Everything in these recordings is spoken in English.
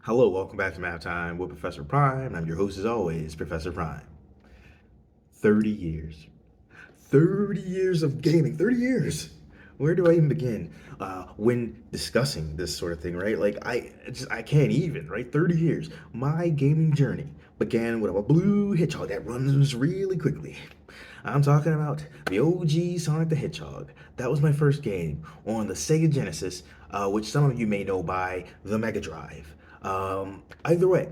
Hello, welcome back to Math Time with Professor Prime. I'm your host as always, Professor Prime. 30 years. 30 years of gaming. 30 years. Where do I even begin when discussing this sort of thing, right? I can't even, right? 30 years. My gaming journey began with a blue hedgehog that runs really quickly. I'm talking about the OG Sonic the Hedgehog. That was my first game on the Sega Genesis, which some of you may know by the Mega Drive. Either way,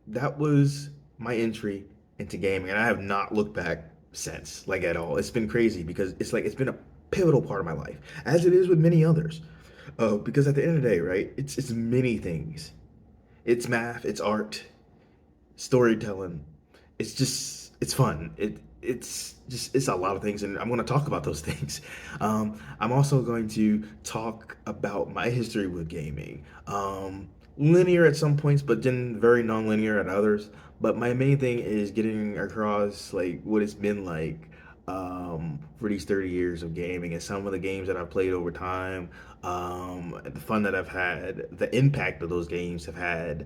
that was my entry into gaming, and I have not looked back since, like at all. It's been crazy because it's been a pivotal part of my life, as it is with many others. Because at the end of the day, right, it's many things. It's math, it's art, storytelling. It's fun. It's a lot of things, and I'm going to talk about those things. I'm also going to talk about my history with gaming. Linear at some points, but then very non-linear at others. But my main thing is getting across like what it's been like for these 30 years of gaming and some of the games that I've played over time, the fun that I've had, the impact that those games have had.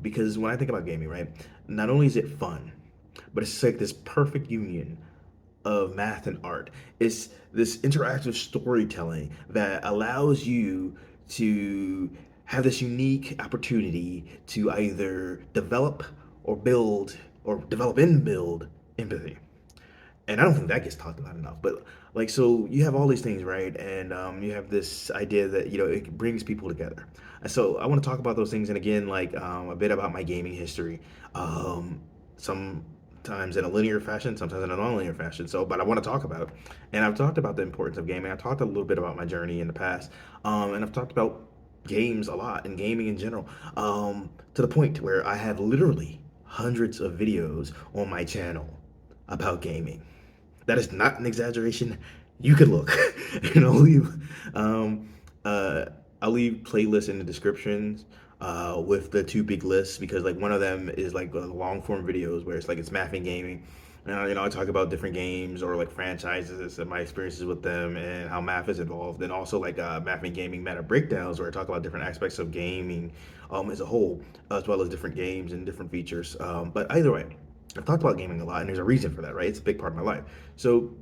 Because when I think about gaming, right, not only is it fun, but it's like this perfect union of math and art. It's this interactive storytelling that allows you to have this unique opportunity to either develop or build or develop and build empathy. And I don't think that gets talked about enough. But like, so you have all these things, right? And you have this idea that it brings people together. And so I want to talk about those things, and again, like a bit about my gaming history. Sometimes in a linear fashion, sometimes in a non-linear fashion. So, but I want to talk about, and I've talked about the importance of gaming. I talked a little bit about my journey in the past, and I've talked about games a lot and gaming in general, to the point where I have literally hundreds of videos on my channel about gaming. That is not an exaggeration. You could look, and um, uh, I'll leave playlists in the descriptions with the two big lists because like one of them is like long form videos where it's math and gaming. And I talk about different games or like franchises and my experiences with them and how math is involved, and also like math and gaming meta breakdowns where I talk about different aspects of gaming as a whole, as well as different games and different features. But either way, I've talked about gaming a lot, and there's a reason for that, right? It's a big part of my life. So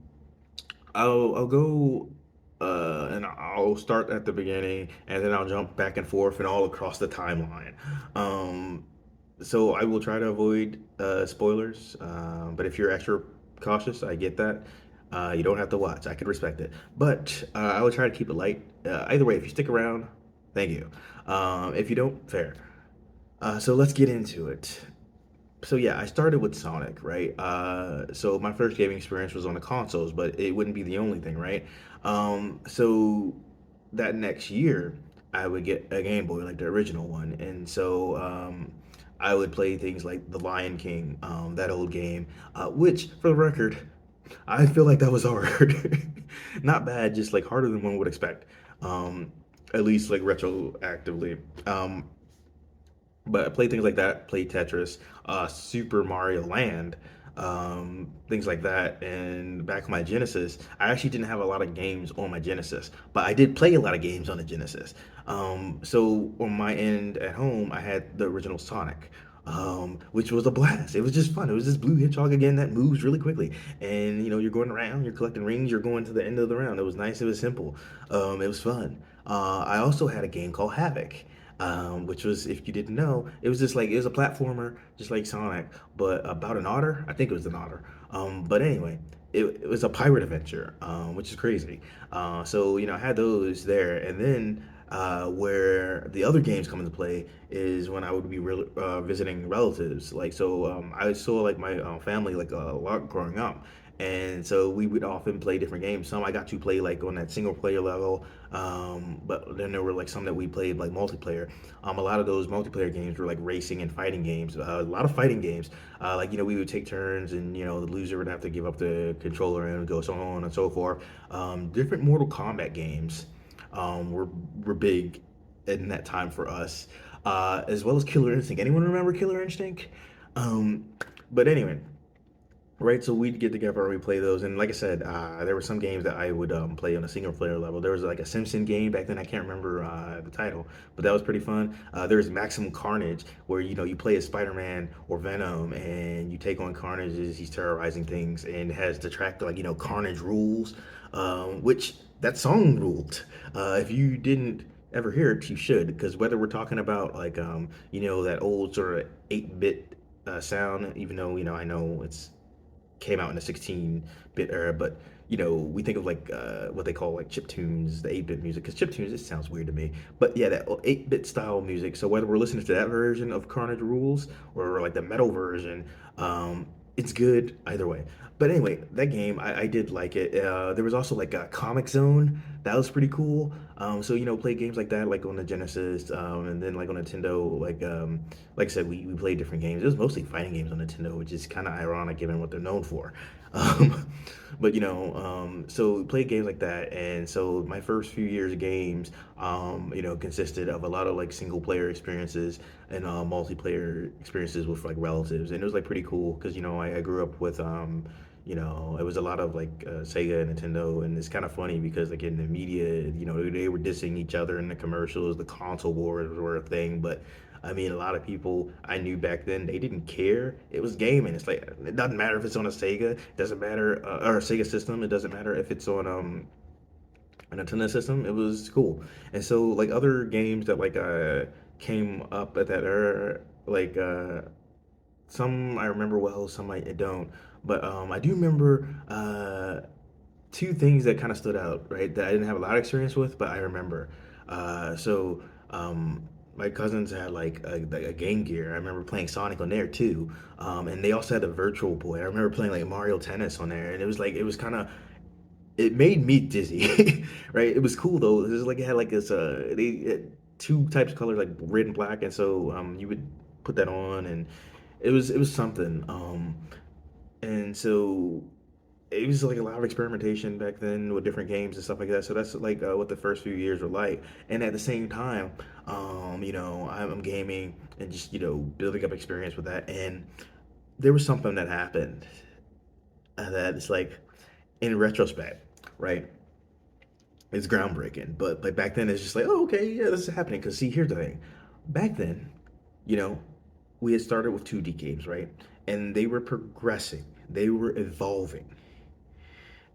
I'll go and I'll start at the beginning, and then I'll jump back and forth and all across the timeline. Um, so I will try to avoid spoilers, but if you're extra cautious, I get that. You don't have to watch. I can respect it, but I will try to keep it light. Either way, if you stick around, thank you. If you don't, fair. So let's get into it. So yeah, I started with Sonic, right? So my first gaming experience was on the consoles, but it wouldn't be the only thing, right? So that next year, I would get a Game Boy, like the original one, and so I would play things like The Lion King, that old game, which, for the record, I feel like that was hard. Not bad, just like harder than one would expect. Um, at least like retroactively. But I play things like that, play Tetris, Super Mario Land, things like that. And back on my Genesis, I actually didn't have a lot of games on my Genesis, but I did play a lot of games on the Genesis. So on my end at home, I had the original Sonic. Which was a blast. It was just fun. It was this blue hedgehog again that moves really quickly, and you're going around, you're collecting rings, you're going to the end of the round. It was nice. It was simple. It was fun. I also had a game called Havoc, which was, if you didn't know, it was just like it was a platformer, just like Sonic, but about an otter. I think it was an otter. But anyway, it was a pirate adventure, which is crazy. So I had those there, and then where the other games come into play is when I would be visiting relatives. Like so, I saw like my family like a lot growing up, and so we would often play different games. Some I got to play like on that single player level, but then there were like some that we played like multiplayer. A lot of those multiplayer games were like racing and fighting games. A lot of fighting games. Like we would take turns, and the loser would have to give up the controller and go so on and so forth. Different Mortal Kombat games were big in that time for us, as well as Killer Instinct. Anyone remember Killer Instinct? Um, but anyway, Right, so we'd get together and we play those, and like I said, there were some games that I would play on a single player level. There was like a Simpson game back then. I can't remember the title, but that was pretty fun. There's Maximum Carnage, where you play as Spider-Man or Venom, and you take on Carnage as he's terrorizing things, and it has the track like Carnage rules, which that song ruled. If you didn't ever hear it, you should, because whether we're talking about like that old sort of 8-bit sound, even though I know it's came out in the 16-bit era, but we think of like what they call like chip tunes, the 8-bit music, because chip tunes, it sounds weird to me. But yeah, that 8-bit style music. So whether we're listening to that version of Carnage Rules or like the metal version, it's good either way. But anyway, that game, I did like it. There was also like a Comic Zone that was pretty cool. So play games like that, like on the Genesis, and then like on Nintendo, like I said, we played different games. It was mostly fighting games on Nintendo, which is kind of ironic given what they're known for. Um, but so we played games like that, and so my first few years of games, consisted of a lot of like single player experiences and multiplayer experiences with like relatives, and it was like pretty cool because I grew up with it was a lot of like Sega and Nintendo, and it's kind of funny because like in the media, they were dissing each other in the commercials. The console wars were a thing, but I mean, a lot of people I knew back then, they didn't care. It was gaming. It's like it doesn't matter if it's on a Sega, it doesn't matter, or a Sega system. It doesn't matter if it's on a Nintendo system. It was cool. And so like other games that like came up at that era, like some I remember well, some I don't. But I do remember two things that kind of stood out, right? That I didn't have a lot of experience with, but I remember. So my cousins had like a Game Gear. I remember playing Sonic on there too, and they also had the Virtual Boy. I remember playing like Mario Tennis on there, and it was kind of it made me dizzy, right? It was cool though. It was like it had like this they had two types of colors like red and black, and so you would put that on, and it was something. And so it was like a lot of experimentation back then with different games and stuff like that. So that's like what the first few years were like. And at the same time, I'm gaming and just building up experience with that. And there was something that happened that it's like in retrospect, right? It's groundbreaking. But like back then, it's just like, oh, okay, yeah, this is happening. Because see, here's the thing. Back then, you know, we had started with 2D games, right? And they were progressing. They were evolving.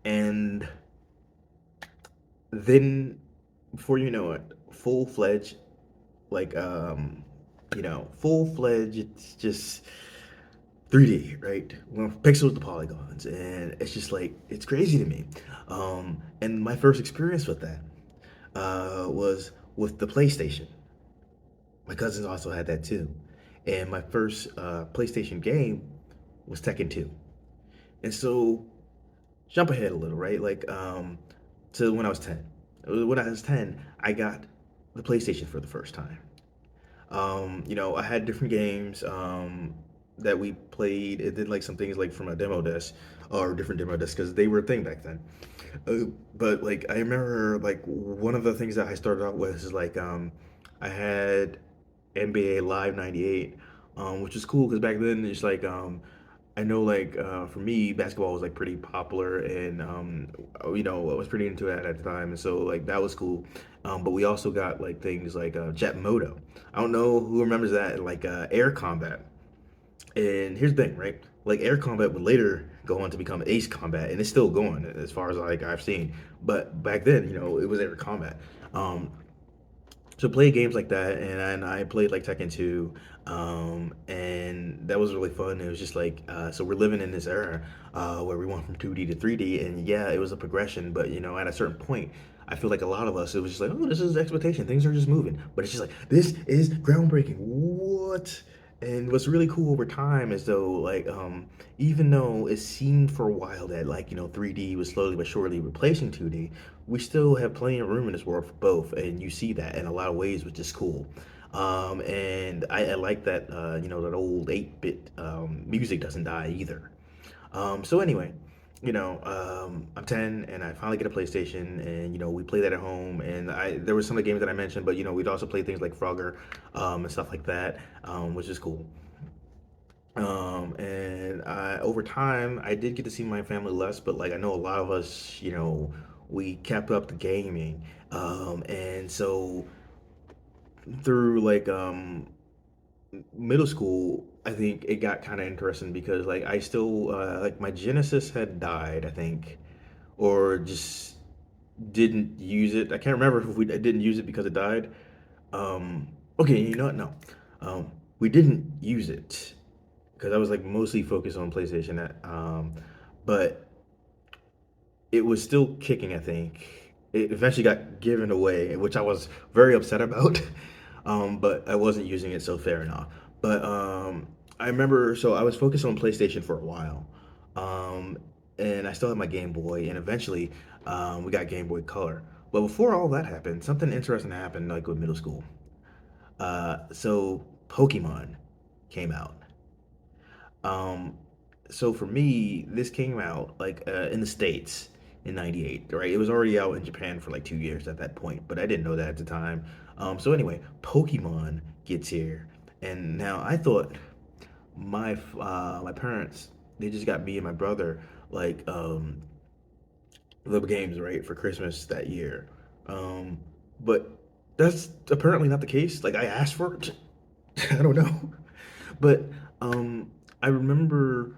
And then before you know it, full-fledged like full-fledged it's just 3D, right? Well, pixels to polygons, and it's just like it's crazy to me. And my first experience with that was with the PlayStation. My cousins also had that too, and my first PlayStation game was Tekken 2. And so jump ahead a little, right? Like to when I was 10. When I was 10, I got the PlayStation for the first time. I had different games that we played. It did like some things like from a demo disc or different demo discs because they were a thing back then. But like I remember like one of the things that I started out with is like I had NBA Live '98, which is cool because back then it's like I know like for me basketball was like pretty popular and I was pretty into that at the time and so like that was cool. But we also got like things like Jet Moto. I don't know who remembers that like Air Combat. And here's the thing, right? Like Air Combat would later go on to become Ace Combat, and it's still going as far as like I've seen. But back then, it was Air Combat. Um, so played games like that, and I played like Tekken 2, and that was really fun. It was just like so we're living in this era where we went from 2D to 3D, and yeah, it was a progression. But at a certain point, I feel like a lot of us, it was just like, oh, this is expectation. Things are just moving, but it's just like this is groundbreaking. What? And what's really cool over time is though, like, even though it seemed for a while that like 3D was slowly but surely replacing 2D, we still have plenty of room in this world for both, and you see that in a lot of ways, which is cool. And I like that that old 8-bit music doesn't die either. So anyway, I'm 10 and I finally get a PlayStation, and we play that at home. And I there were some of the games that I mentioned, but we'd also play things like Frogger and stuff like that, which is cool. And over time, I did get to see my family less, but like I know a lot of us, we kept up the gaming. And so through middle school, I think it got kind of interesting because like I still like my Genesis had died, I think, or just didn't use it. I can't remember if we didn't use it because it died. Um, okay, you know what? No, we didn't use it because I was like mostly focused on PlayStation. But it was still kicking. I think it eventually got given away, which I was very upset about. But I wasn't using it, so fair enough. But I remember, so I was focused on PlayStation for a while, um, and I still had my Game Boy, and eventually we got Game Boy Color. But before all that happened, something interesting happened, like with middle school. So Pokemon came out. Um, so for me, this came out like in the States in '98, right? It was already out in Japan for like 2 years at that point, but I didn't know that at the time. So anyway, Pokemon gets here, and now I thought my parents, they just got me and my brother like the games, right, for Christmas that year. Um, but that's apparently not the case. Like I asked for it. I don't know. But I remember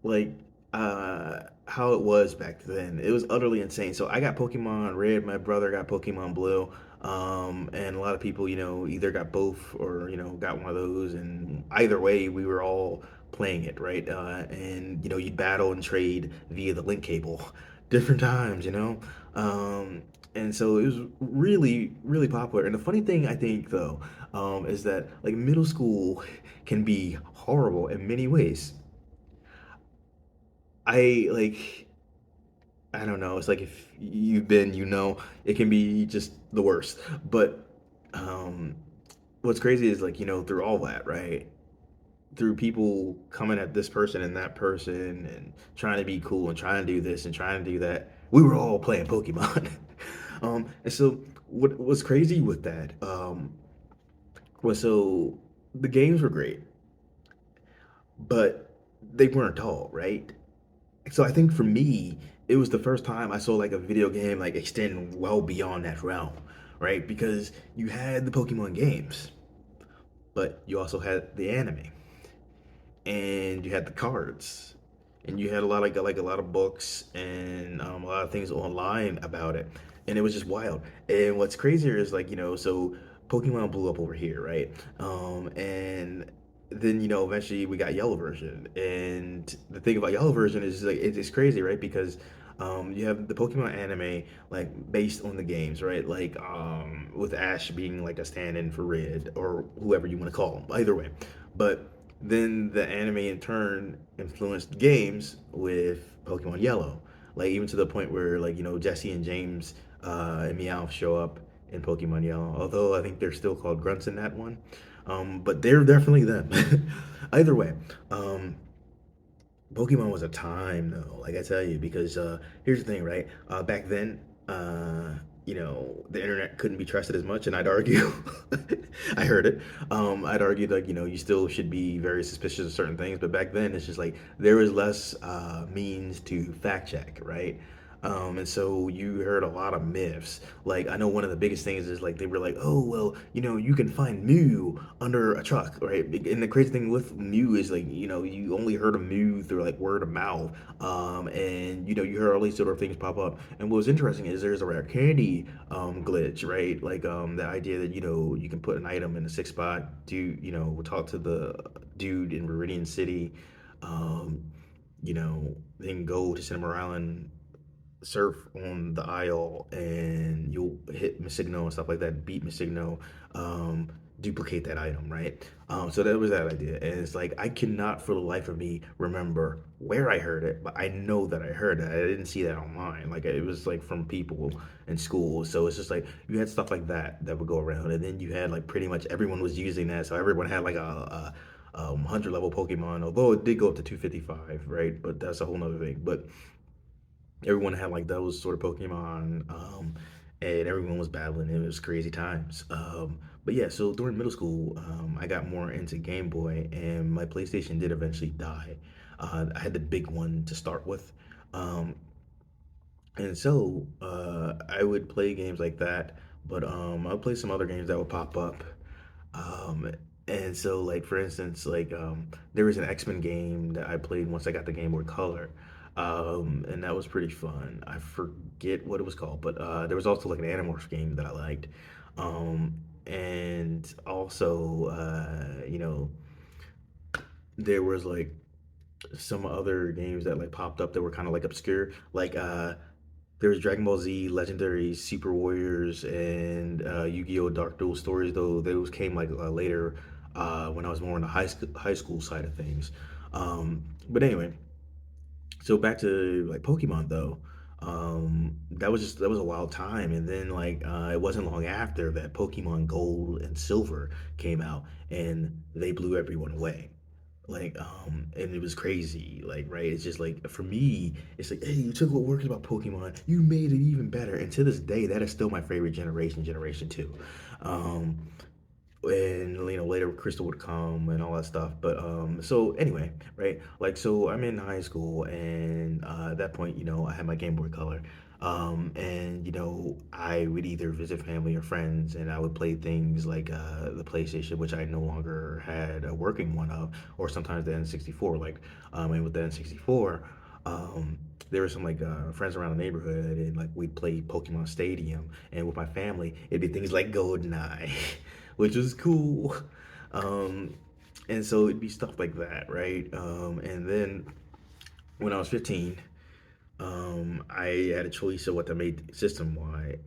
like how it was back then. It was utterly insane. So I got Pokemon Red, my brother got Pokemon Blue, and a lot of people, either got both or got one of those. And either way, we were all playing it, right? And you'd battle and trade via the link cable, different times, and so it was really, really popular. And the funny thing I think though, is that like middle school can be horrible in many ways. I like I don't know. It's like if you've been, it can be just the worst. But um, what's crazy is like through all that, right? Through people coming at this person and that person and trying to be cool and trying to do this and trying to do that, we were all playing Pokemon. And so what was crazy with that was so the games were great, but they weren't all right. So I think for me, it was the first time I saw like a video game like extend well beyond that realm, right? Because you had the Pokemon games, but you also had the anime, and you had the cards, and you had a lot of like a lot of books and a lot of things online about it, and it was just wild. And what's crazier is like so Pokemon blew up over here, right? And then eventually we got yellow version, and the thing about yellow version is like it's crazy, right? Because you have the Pokemon anime like based on the games, right? Like with Ash being like a stand-in for Red or whoever you want to call him, either way. But then the anime in turn influenced games with Pokemon Yellow, like even to the point where like Jesse and James and Meowth show up in Pokemon Yellow. Although I think they're still called Grunts in that one, but they're definitely them. Either way, um, Pokemon was a time though, like I tell you, because here's the thing, right? Back then, the internet couldn't be trusted as much, and I'd argue, I heard it. I'd argue like you still should be very suspicious of certain things, but back then it's just like there was less means to fact check, right? And so you heard a lot of myths. Like I know one of the biggest things is like they were like, oh well, you can find Mew under a truck, right? And the crazy thing with Mew is like you only heard of Mew through like word of mouth, and you heard all these sort of things pop up. And what was interesting is there's a rare candy glitch, right? Like the idea that you can put an item in a six spot, do talk to the dude in Viridian City, um, then go to Cinema Island, surf on the isle, and you'll hit Missigno and stuff like that, beat Missigno, duplicate that item, right? So that was that idea. And it's like, I cannot for the life of me remember where I heard it, but I know that I heard it. I didn't see that online. Like, it was like from people in school. So it's just like, you had stuff like that would go around. And then you had like pretty much everyone was using that. So everyone had like a 100 level Pokemon, although it did go up to 255, right? But that's a whole nother thing. But everyone had like those sort of Pokemon. and everyone was battling. It was crazy times. But yeah, so during middle school, I got more into Game Boy, and my PlayStation did eventually die. I had the big one to start with. Um, and so I would play games like that, but I would play some other games that would pop up. Um, and so, like for instance, there was an X-Men game that I played once I got the Game Boy Color, and that was pretty fun. I forget what it was called, but there was also like an Animorphs game that I liked, um, and also there was like some other games that like popped up that were kind of like obscure, there was Dragon Ball Z, Legendary, Super Warriors, and Yu-Gi-Oh! Dark Duel Stories. Though those came like later when I was more on the high school side of things. But anyway, so back to like Pokemon though. That was a wild time, and then it wasn't long after that Pokemon Gold and Silver came out, and they blew everyone away. And it was crazy, right, it's just like for me it's like, hey, you took what works about Pokemon, you made it even better, and to this day that is still my favorite generation 2. um and later Crystal would come and all that stuff. But so anyway, right, so I'm in high school, and at that point, I had my Game Boy Color. And I would either visit family or friends, and I would play things like the PlayStation, which I no longer had a working one of, or sometimes the N64. And with the N64, there were some friends around the neighborhood, and like we'd play Pokemon Stadium, and with my family it'd be things like GoldenEye, which was cool. Um, and so it'd be stuff like that, right? And then when I was 15, I had a choice of what to make system wide.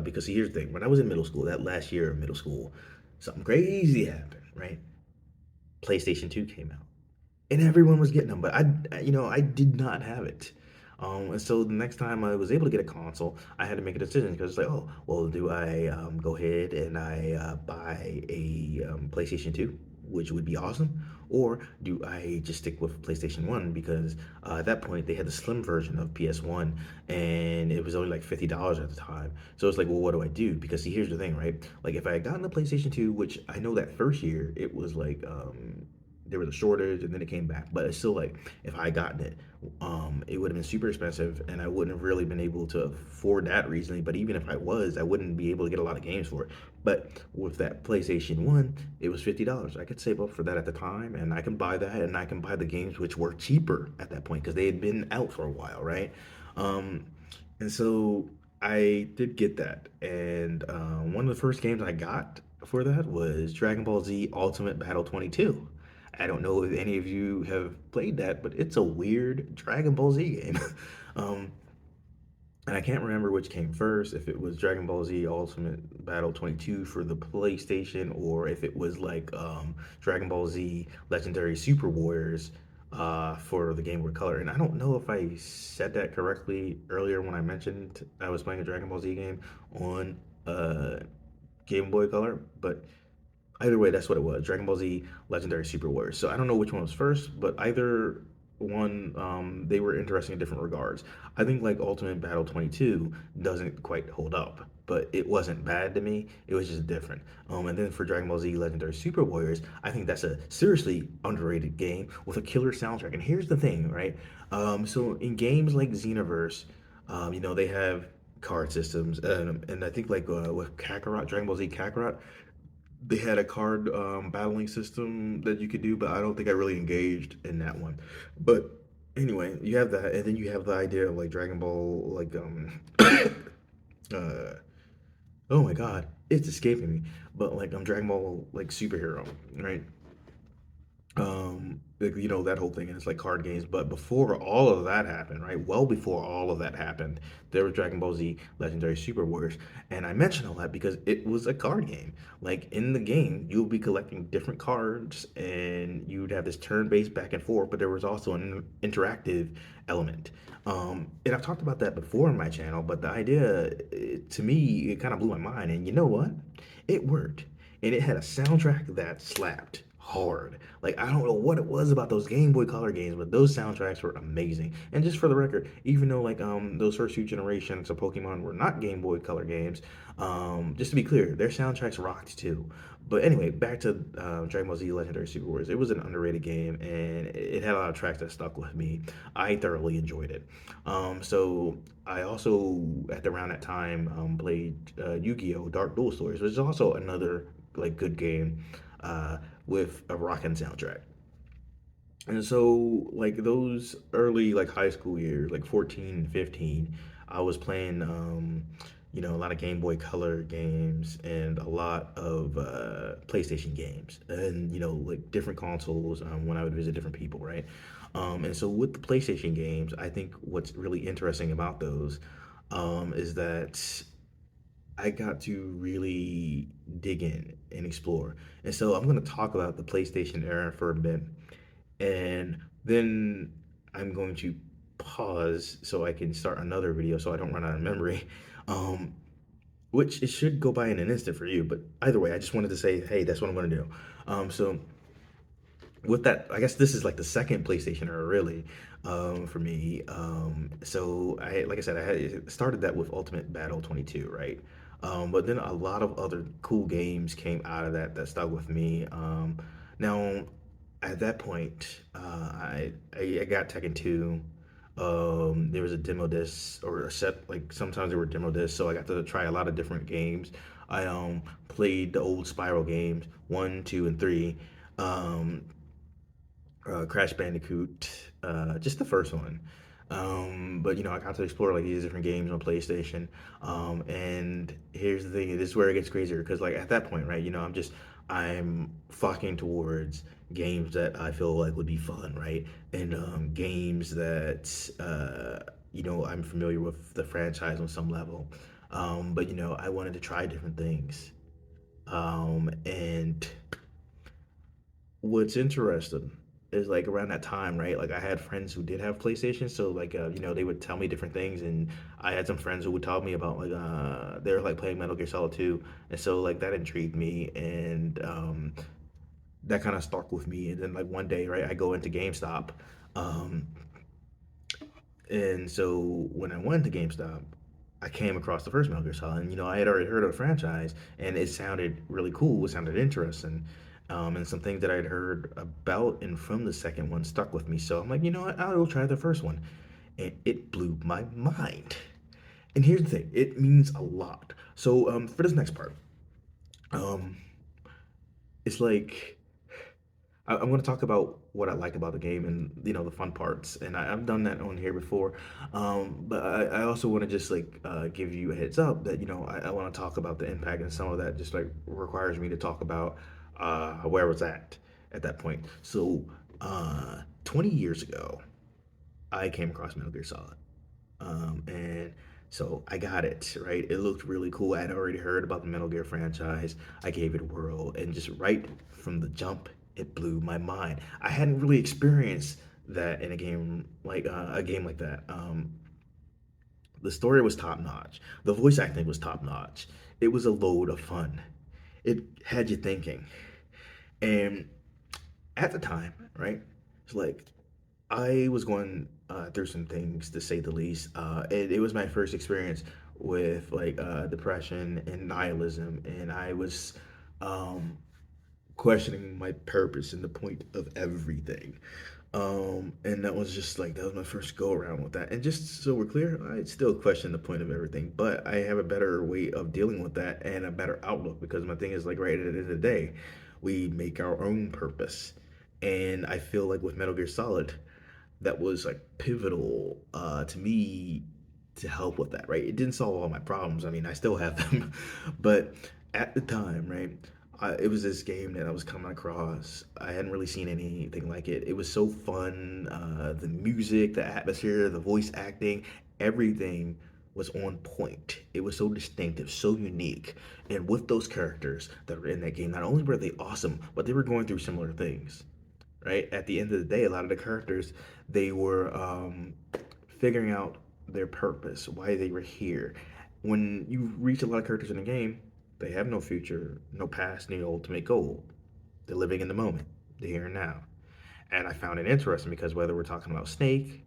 Because see, here's the thing: when I was in middle school, that last year of middle school, something crazy happened, right? PlayStation 2 came out, and everyone was getting them, but I did not have it. And so the next time I was able to get a console, I had to make a decision because it's like, oh, well, do I go ahead and I buy a PlayStation 2, which would be awesome, or do I just stick with PlayStation 1 because at that point they had the slim version of PS1, and it was only like $50 at the time. So it's like, well, what do I do? Because see, here's the thing, right? Like if I had gotten the PlayStation 2, which I know that first year it was there was a shortage and then it came back, but it's still like if I had gotten it, it would have been super expensive, and I wouldn't have really been able to afford that reasonably. But even if I was, I wouldn't be able to get a lot of games for it. But with that PlayStation 1, it was $50. I could save up for that at the time, and I can buy that, and I can buy the games which were cheaper at that point because they had been out for a while, right? Um, and so I did get that. And one of the first games I got for that was Dragon Ball Z Ultimate Battle 22. I don't know if any of you have played that, but it's a weird Dragon Ball Z game. um, and I can't remember which came first, if it was Dragon Ball Z Ultimate Battle 22 for the PlayStation, or if it was Dragon Ball Z Legendary Super Warriors for the Game Boy Color. And I don't know if I said that correctly earlier when I mentioned I was playing a Dragon Ball Z game on uh, Game Boy Color, but either way, that's what it was. Dragon Ball Z Legendary Super Warriors. So I don't know which one was first, but either one, they were interesting in different regards. I think Ultimate Battle 22 doesn't quite hold up, but it wasn't bad to me. It was just different. And then for Dragon Ball Z Legendary Super Warriors, I think that's a seriously underrated game with a killer soundtrack. And here's the thing, right? So in games like Xenoverse, they have card systems, and I think with Kakarot, Dragon Ball Z Kakarot, they had a card battling system that you could do, but I don't think I really engaged in that one. But anyway, you have that, and then you have the idea of Dragon Ball, uh, oh my God, it's escaping me. But Dragon Ball superhero, right? That whole thing, and it's like card games. But before all of that happened, right, well before all of that happened, there was Dragon Ball Z Legendary Super Warriors. And I mention all that because it was a card game. In the game you'll be collecting different cards, and you'd have this turn-based back and forth, but there was also an interactive element. And I've talked about that before on my channel, but the idea, to me, it kind of blew my mind. And you know what, it worked, and it had a soundtrack that slapped hard. Like I don't know what it was about those Game Boy Color games, but those soundtracks were amazing. And just for the record, even though like those first few generations of Pokemon were not Game Boy Color games, just to be clear, their soundtracks rocked too. But anyway, back to Dragon Ball Z Legendary Super Wars. It was an underrated game, and it had a lot of tracks that stuck with me. I thoroughly enjoyed it. So I also at around that time played Yu-Gi-Oh! Dark Duel Stories, which is also another like good game. With a rockin' soundtrack. And so, like those early like high school years, like 14, 15, I was playing, a lot of Game Boy Color games and a lot of PlayStation games, and like different consoles when I would visit different people, right? And so with the PlayStation games, I think what's really interesting about those is that I got to really dig in and explore. And so I'm going to talk about the PlayStation era for a bit. And then I'm going to pause so I can start another video so I don't run out of memory. Um, which it should go by in an instant for you. But either way, I just wanted to say, hey, that's what I'm going to do. So with that, I guess this is like the second PlayStation era, really, for me. So like I said, I had started that with Ultimate Battle 22, right? But then a lot of other cool games came out of that that stuck with me. Now, at that point, I got Tekken 2. There was a demo disc or a set, like sometimes there were demo discs, so I got to try a lot of different games. I played the old Spiral games, 1, 2, and 3. Um, Crash Bandicoot, just the first one. But I got to explore like these different games on PlayStation. And here's the thing: this is where it gets crazier because like at that point, right? I'm flocking towards games that I feel like would be fun, right? And games that I'm familiar with the franchise on some level. But I wanted to try different things. And what's interesting is like around that time, right? Like I had friends who did have PlayStation, so like they would tell me different things, and I had some friends who would tell me about like they were like playing Metal Gear Solid 2, and so like that intrigued me, and that kind of stuck with me. And then like one day, right, I go into GameStop, um, and so when I went to GameStop, I came across the first Metal Gear Solid, and I had already heard of the franchise, and it sounded really cool. It sounded interesting, and some things that I'd heard about and from the second one stuck with me. So I'm like, you know what? I'll go try the first one, and it blew my mind. And here's the thing: it means a lot. So for this next part, um, it's like I'm going to talk about what I like about the game and the fun parts, and I've done that on here before. But I also want to just like give you a heads up that I want to talk about the impact, and some of that just like requires me to talk about where I was at that point. So 20 years ago, I came across Metal Gear Solid. And so I got it, right? It looked really cool. I had already heard about the Metal Gear franchise. I gave it a whirl, and just right from the jump, it blew my mind. I hadn't really experienced that in a game like that. The story was top notch. The voice acting was top notch. It was a load of fun. It had you thinking. And at the time, right? It's like I was going through some things to say the least. It was my first experience with like depression and nihilism, and I was um, questioning my purpose and the point of everything. And that was just like that was my first go around with that. And just so we're clear, I still question the point of everything, but I have a better way of dealing with that and a better outlook because my thing is like right at the end of the day, we make our own purpose. And I feel like with Metal Gear Solid, that was like pivotal to me to help with that, right? It didn't solve all my problems. I mean, I still have them, but at the time, right? It was this game that I was coming across. I hadn't really seen anything like it. It was so fun. The music, the atmosphere, the voice acting, everything was on point. It was so distinctive, so unique. And with those characters that were in that game, not only were they awesome, but they were going through similar things, right? At the end of the day, a lot of the characters, they were figuring out their purpose, why they were here. When you reach a lot of characters in the game, they have no future, no past, no ultimate goal. the living in the moment, the here and now. And I found it interesting because whether we're talking about Snake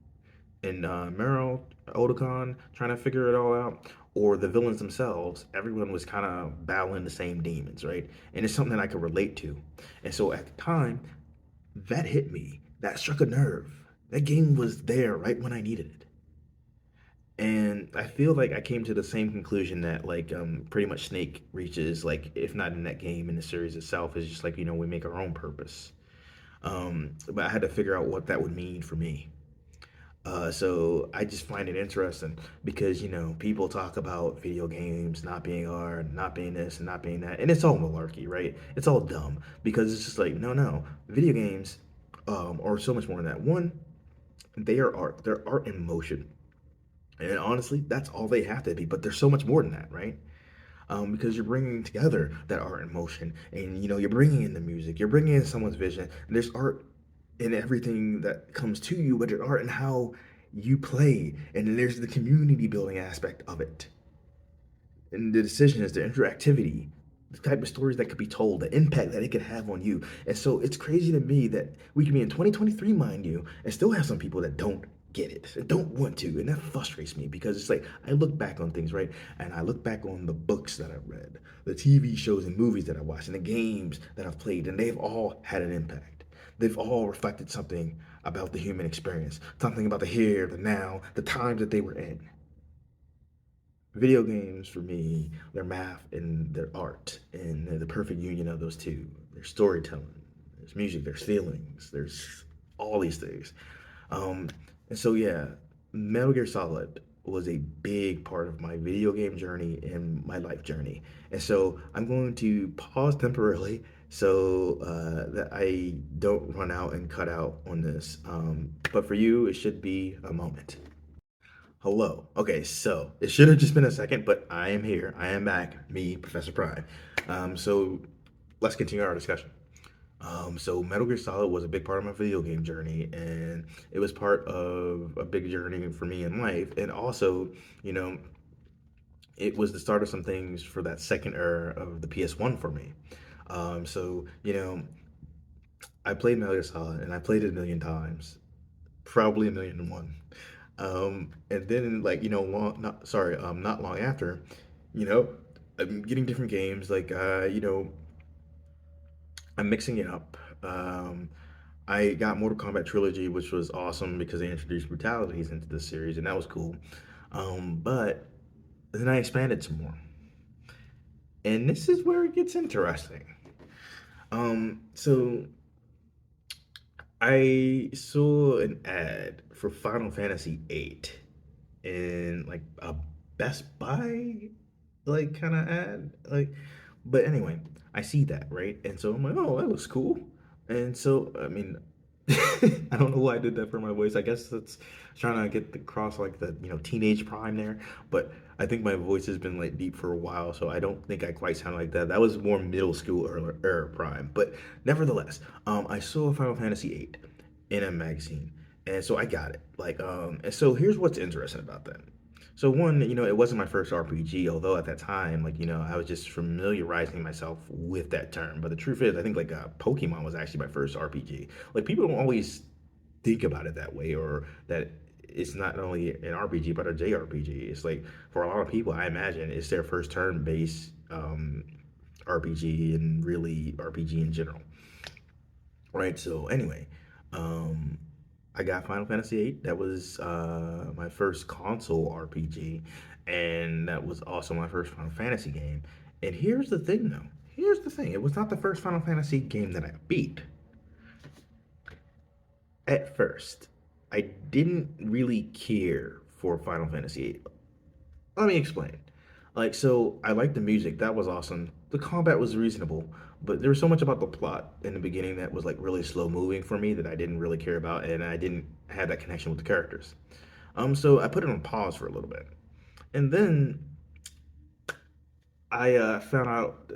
and Meryl, Otakon, trying to figure it all out, or the villains themselves, everyone was kind of battling the same demons, right? And it's something that I could relate to. And so at the time, that hit me. That struck a nerve. That game was there right when I needed it. And I feel like I came to the same conclusion that pretty much Snake reaches, like if not in that game, in the series itself, is just like, we make our own purpose. But I had to figure out what that would mean for me. So I just find it interesting because people talk about video games not being art, not being this and not being that, and it's all malarkey, right? It's all dumb because it's just like no, video games are so much more than that. One, they are art. They're art in motion, and honestly, that's all they have to be. But there's so much more than that, right? Because you're bringing together that art in motion, and you're bringing in the music, you're bringing in someone's vision, and there's art in everything that comes to you, but there's art in how you play, and then there's the community building aspect of it, and the decisions, the interactivity, the type of stories that could be told, the impact that it could have on you. And so it's crazy to me that we can be in 2023, mind you, and still have some people that don't get it, that don't want to, and that frustrates me because it's like I look back on things, right, and I look back on the books that I've read, the TV shows and movies that I watched, and the games that I've played, and they've all had an impact. They've all reflected something about the human experience, something about the here, the now, the times that they were in. Video games for me, they're math and they're art, and they're the perfect union of those two. There's storytelling, there's music, there's feelings, there's all these things. Um, and so yeah, Metal Gear Solid was a big part of my video game journey and my life journey. And so I'm going to pause temporarily so that I don't run out and cut out on this. But for you, it should be a moment. Hello. Okay, so it should have just been a second, but I am here. I am back. Me, Professor Prime. So let's continue our discussion. So Metal Gear Solid was a big part of my video game journey, and it was part of a big journey for me in life. And also, you know, it was the start of some things for that second era of the PS1 for me. So I played Metal Gear Solid, and I played it a million times, probably a million and one. And then not long after, you know, I'm getting different games. I'm mixing it up. I got Mortal Kombat Trilogy, which was awesome because they introduced brutalities into the series, and that was cool. But then I expanded some more, and this is where it gets interesting. So I saw an ad for Final Fantasy VIII in like a Best Buy kind of ad. But anyway, I see that, right? And so I'm like, oh, that looks cool. And so I mean, I don't know why I did that for my voice. I guess that's trying to get across like the teenage prime there. But I think my voice has been like deep for a while, so I don't think I quite sound like that. That was more middle school era prime. But nevertheless, I saw Final Fantasy VIII in a magazine, and so I got it. And so here's what's interesting about that. So one, it wasn't my first RPG, although at that time, I was just familiarizing myself with that term. But the truth is, I think Pokemon was actually my first RPG. Like people don't always think about it that way, or that it's not only an RPG but a JRPG. It's like for a lot of people, I imagine it's their first turn-based RPG and really RPG in general. Right. So anyway, um, I got Final Fantasy VIII. That was my first console RPG, and that was also my first Final Fantasy game. And here's the thing, though. Here's the thing. It was not the first Final Fantasy game that I beat. At first, I didn't really care for Final Fantasy VIII. Let me explain. So I liked the music. That was awesome. The combat was reasonable, but there was so much about the plot in the beginning that was like really slow moving for me that I didn't really care about, and I didn't have that connection with the characters. So I put it on pause for a little bit, and then I found out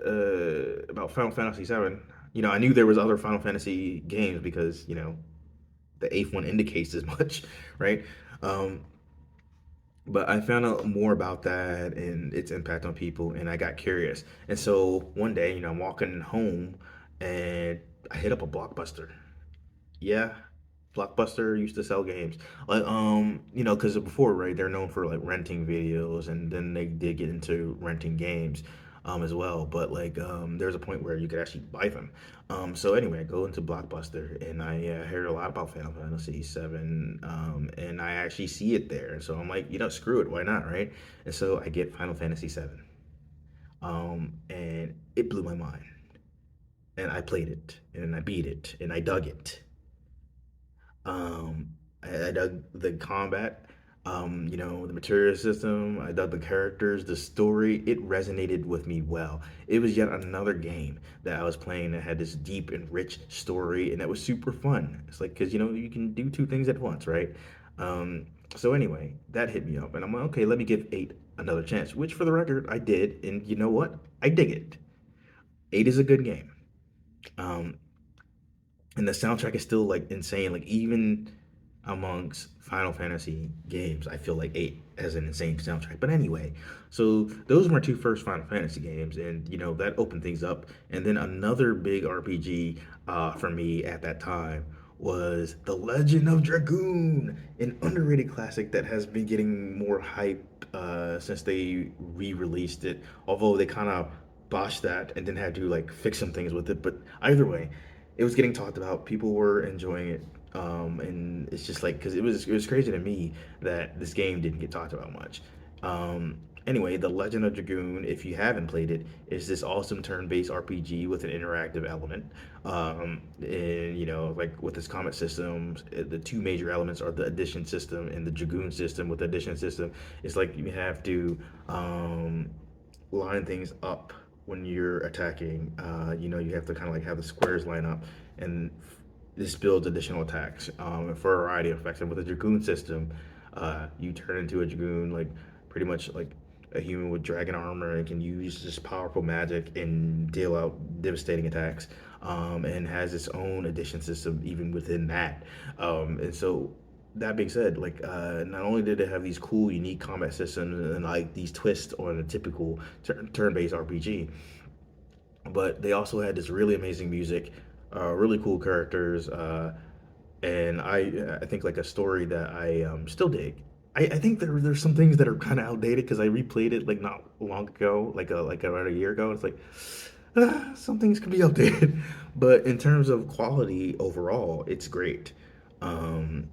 about Final Fantasy VII. I knew there was other Final Fantasy games because the eighth one indicates as much, right? Um, but I found out more about that and its impact on people, and I got curious. And so one day, I'm walking home, and I hit up a Blockbuster. Yeah, Blockbuster used to sell games. Like, because before, right, they're known for like renting videos, and then they did get into renting games, as well. But like, there's a point where you could actually buy them. So anyway, I go into Blockbuster, and I heard a lot about Final Fantasy VII, and I actually see it there. So I'm like, screw it, why not, right? And so I get Final Fantasy VII, and it blew my mind. And I played it, and I beat it, and I dug it. Um, I dug the combat, the material system. I dug the characters, the story. It resonated with me well. It was yet another game that I was playing that had this deep and rich story, and that was super fun. It's like because you can do two things at once, right? So anyway, that hit me up, and I'm like, okay, let me give eight another chance. Which, for the record, I did, and you know what? I dig it. Eight is a good game. Um, and the soundtrack is still like insane. Like even amongst Final Fantasy games, I feel like eight has an insane soundtrack. But anyway, so those were my two first Final Fantasy games, and that opened things up. And then another big RPG for me at that time was The Legend of Dragoon, an underrated classic that has been getting more hype since they re-released it. Although they kind of botched that and then had to like fix some things with it. But either way, it was getting talked about. People were enjoying it, and it's just like because it was crazy to me that this game didn't get talked about much. Anyway, The Legend of Dragoon, if you haven't played it, is this awesome turn-based RPG with an interactive element. And like with this combat system, the two major elements are the addition system and the Dragoon system. With the addition system, it's like you have to line things up when you're attacking. You have to kind of like have the squares line up, and this builds additional attacks for a variety of effects. And with the Dragoon system, you turn into a Dragoon, like pretty much like a human with dragon armor, and can use this powerful magic and deal out devastating attacks. And has its own addition system even within that. And so that being said, like not only did it have these cool, unique combat systems and like these twists on a typical turn-based RPG, but they also had this really amazing music, really cool characters, and I think like a story that I still dig. I think there's some things that are kind of outdated because I replayed it like not long ago, like about a year ago. It's like some things can be outdated, but in terms of quality overall, it's great. Um,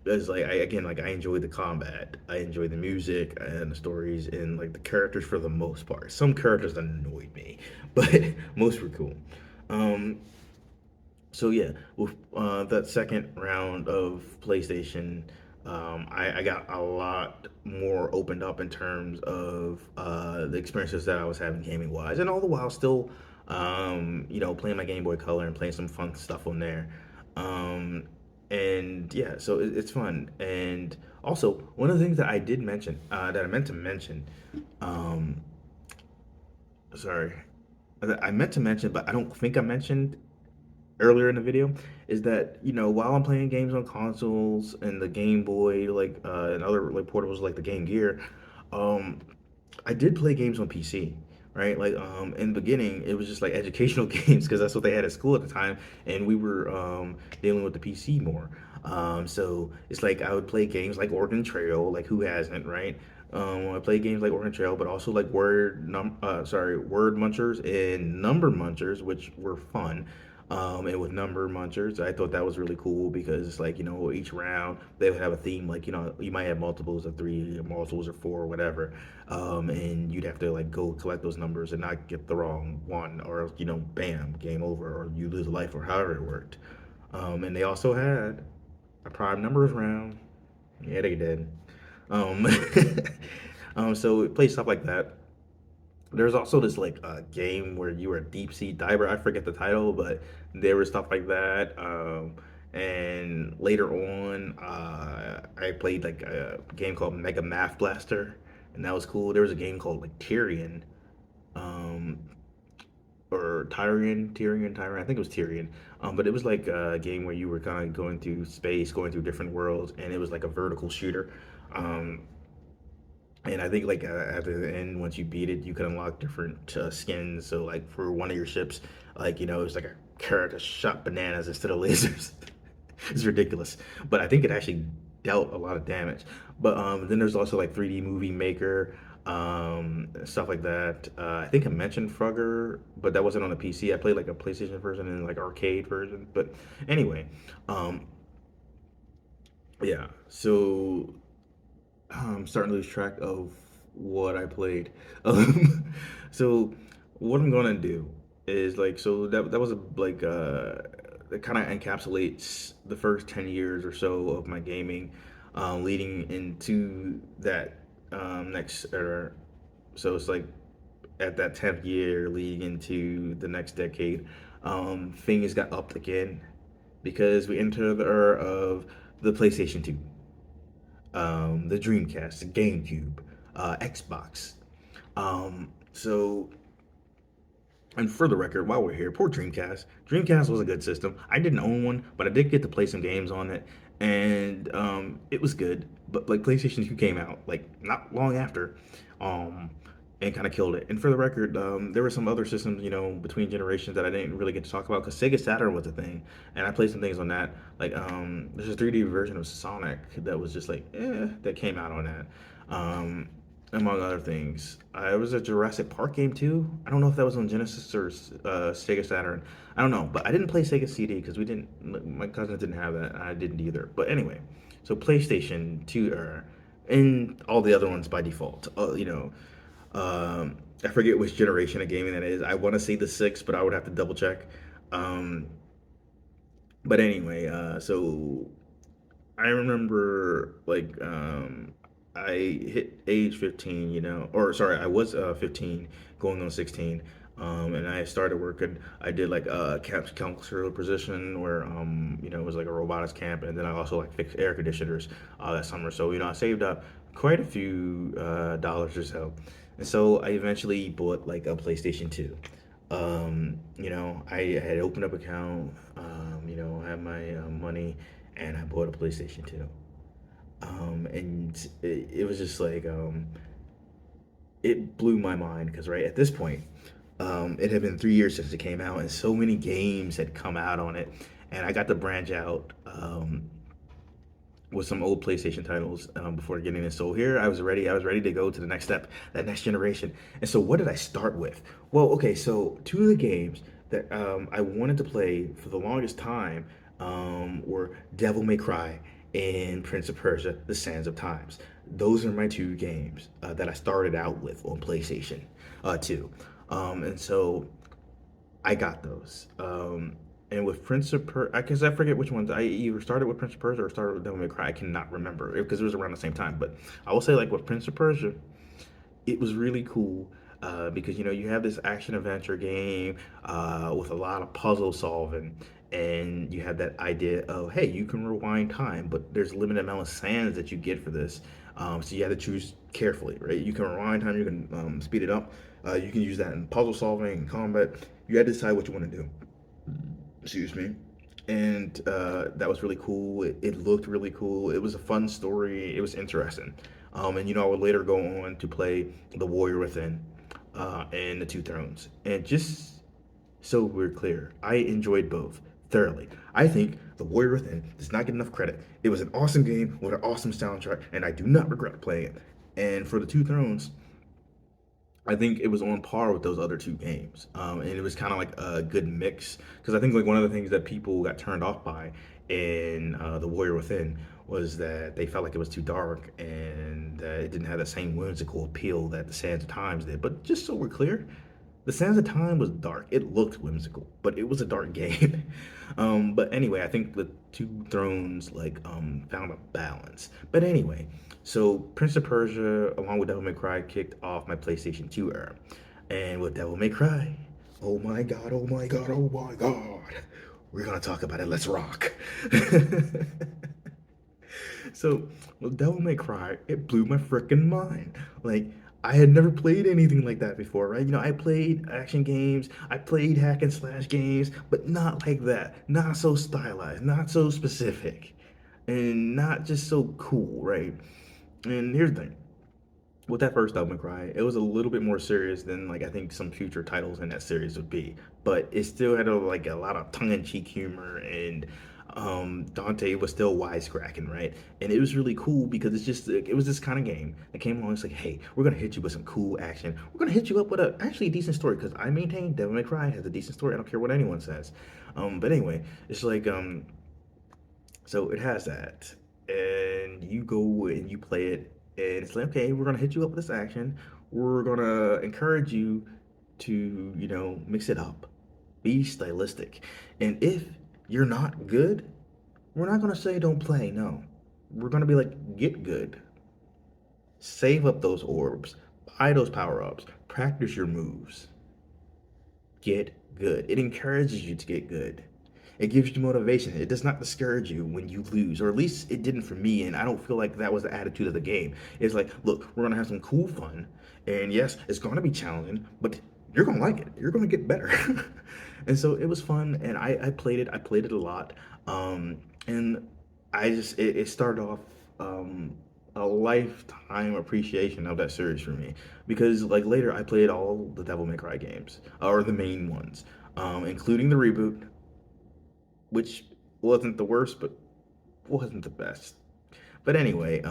it's like I enjoy the combat, I enjoy the music and the stories and like the characters for the most part. Some characters annoyed me, but most were cool. Um, so yeah, with that second round of PlayStation, I got a lot more opened up in terms of the experiences that I was having gaming wise, and all the while still, playing my Game Boy Color and playing some fun stuff on there. Um, and yeah, so it's fun. And also, one of the things that I did mention, that I meant to mention, um, sorry, that I meant to mention, but I don't think I mentioned earlier in the video is that while I'm playing games on consoles and the Game Boy and other like portables like the Game Gear, um I did play games on PC, right? Like in the beginning it was just like educational games because that's what they had at school at the time, and we were dealing with the PC more. So it's like I would play games like Oregon Trail, like who hasn't, right? I play games like Oregon Trail, but also like Word Munchers and Number Munchers, which were fun. And with Number Munchers, I thought that was really cool because it's like each round they would have a theme. Like you might have multiples of three, multiples of four, whatever, and you'd have to like go collect those numbers and not get the wrong one, or bam, game over, or you lose a life, or however it worked. And they also had a prime numbers round. Yeah, they did. Um, so it plays stuff like that. There's also this like game where you were a deep sea diver. I forget the title, but there was stuff like that. And later on, I played like a game called Mega Math Blaster, and that was cool. There was a game called like Tyrion, um, or Tyrion. I think it was Tyrion. But it was like a game where you were kind of going through space, going through different worlds, and it was like a vertical shooter. Um, and I think like at the once you beat it, you can unlock different skins. So like for one of your ships, like it was like a character shot bananas instead of lasers. It's ridiculous, but I think it actually dealt a lot of damage. But then there's also like 3D Movie Maker, stuff like that. I think I mentioned Frogger, but that wasn't on the PC. I played like a PlayStation version and like arcade version. But anyway, um, yeah. So I'm starting to lose track of what I played. Um, so what I'm gonna do is like so that was a like it kind of encapsulates the first 10 years or so of my gaming, leading into that next era. So it's like at that 10th year leading into the next decade, things got upped again because we enter the era of the PlayStation 2, the Dreamcast, the GameCube, Xbox. So, and for the record, while we're here, poor Dreamcast. Dreamcast was a good system. I didn't own one, but I did get to play some games on it, and it was good. But like PlayStation 2 came out like not long after, um, and kind of killed it. And for the record, there were some other systems, between generations that I didn't really get to talk about because Sega Saturn was a thing, and I played some things on that. Like there's a 3D version of Sonic that was just like that came out on that. Um, among other things. It was a Jurassic Park game too. I don't know if that was on Genesis or Sega Saturn. I don't know, but I didn't play Sega CD because we didn't. My cousins didn't have that. And I didn't either. But anyway, so PlayStation 2 era, and all the other ones by default. I forget which generation of gaming that is. I want to say the six, but I would have to double check. Um, but anyway, so I remember like I hit age 15, or sorry, I was 15 going on 16. And I started working. I did like a camp counselor position where it was like a robotics camp, and then I also like fixed air conditioners that summer. So I saved up quite a few dollars or so, and so I eventually bought like a PlayStation 2. I had opened up account, had my money, and I bought a PlayStation 2. And it was just like it blew my mind because right at this point, it had been 3 years since it came out, and so many games had come out on it, and I got to branch out. With some old PlayStation titles before getting this. So here I was ready. I was ready to go to the next step, that next generation. And so what did I start with? Well, okay, so two of the games that I wanted to play for the longest time were Devil May Cry and Prince of Persia: The Sands of Times. Those are my two games that I started out with on PlayStation 2. And so I got those. And with Prince of Persia, I guess I forget which ones. I either started with Prince of Persia or started with Devil May Cry. I cannot remember because it was around the same time. But I will say, like with Prince of Persia, it was really cool because you have this action adventure game with a lot of puzzle solving, and you have that idea of hey, you can rewind time, but there's a limited amount of sands that you get for this, so you have to choose carefully, right? You can rewind time, you can speed it up, you can use that in puzzle solving and combat. You had to decide what you want to do. Excuse me. And that was really cool. It looked really cool. It was a fun story. It was interesting. And I would later go on to play The Warrior Within and The Two Thrones. And just so we're clear, I enjoyed both thoroughly. I think The Warrior Within does not get enough credit. It was an awesome game with an awesome soundtrack, and I do not regret playing it. And for The Two Thrones, I think it was on par with those other two games, and it was kind of like a good mix. Because I think like one of the things that people got turned off by in The Warrior Within was that they felt like it was too dark and that it didn't have the same whimsical appeal that the Sands of Times did. But just so we're clear, the Sands of Time was dark. It looked whimsical, but it was a dark game. But anyway, I think the Two Thrones like found a balance. But anyway, so Prince of Persia, along with Devil May Cry, kicked off my PlayStation 2 era. And with Devil May Cry, oh my god, oh my god, oh my god, we're gonna talk about it. Let's rock. So, with Devil May Cry, it blew my freaking mind. Like, I had never played anything like that before, right? I played action games, I played hack and slash games, but not like that. Not so stylized, not so specific, and not just so cool, right? And here's the thing. With that first Devil May Cry, it was a little bit more serious than like I think some future titles in that series would be. but it still had like a lot of tongue-in-cheek humor, and Dante was still wisecracking, right? And it was really cool because it's just like, it was this kind of game that came along. It's like, hey, we're gonna hit you with some cool action. We're gonna hit you up with a actually decent story because I maintain Devil May Cry has a decent story. I don't care what anyone says. But anyway, it's like so it has that, and you go and you play it, and it's like, okay, we're gonna hit you up with this action. We're gonna encourage you to, mix it up, be stylistic, and if you're not good, we're not gonna say don't play. No, we're gonna be like, get good, save up those orbs, buy those power ups, practice your moves, get good. It encourages you to get good. It gives you motivation. It does not discourage you when you lose, or at least it didn't for me. And I don't feel like that was the attitude of the game. It's like, look, we're gonna have some cool fun, and yes, it's gonna be challenging, but you're gonna like it. You're gonna get better. And so it was fun, and I played it. I played it a lot, and it started off a lifetime appreciation of that series for me because like later I played all the Devil May Cry games or the main ones, including the reboot, which wasn't the worst, but wasn't the best. But anyway,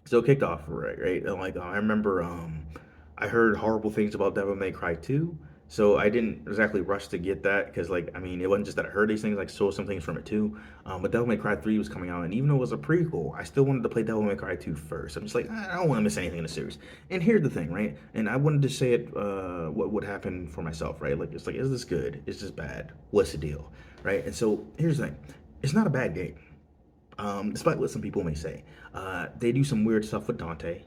so it kicked off right. And like I remember, I heard horrible things about Devil May Cry 2, so I didn't exactly rush to get that because like I mean it wasn't just that I heard these things, like saw some things from it too. But Devil May Cry 3 was coming out, and even though it was a prequel, I still wanted to play Devil May Cry 2 first. I'm just like I don't want to miss anything in the series. And here's the thing, right? And I wanted to say it, what would happen for myself, right? Like it's like, is this good? Is this bad? What's the deal, right? And so here's the thing, it's not a bad game, despite what some people may say. They do some weird stuff with Dante.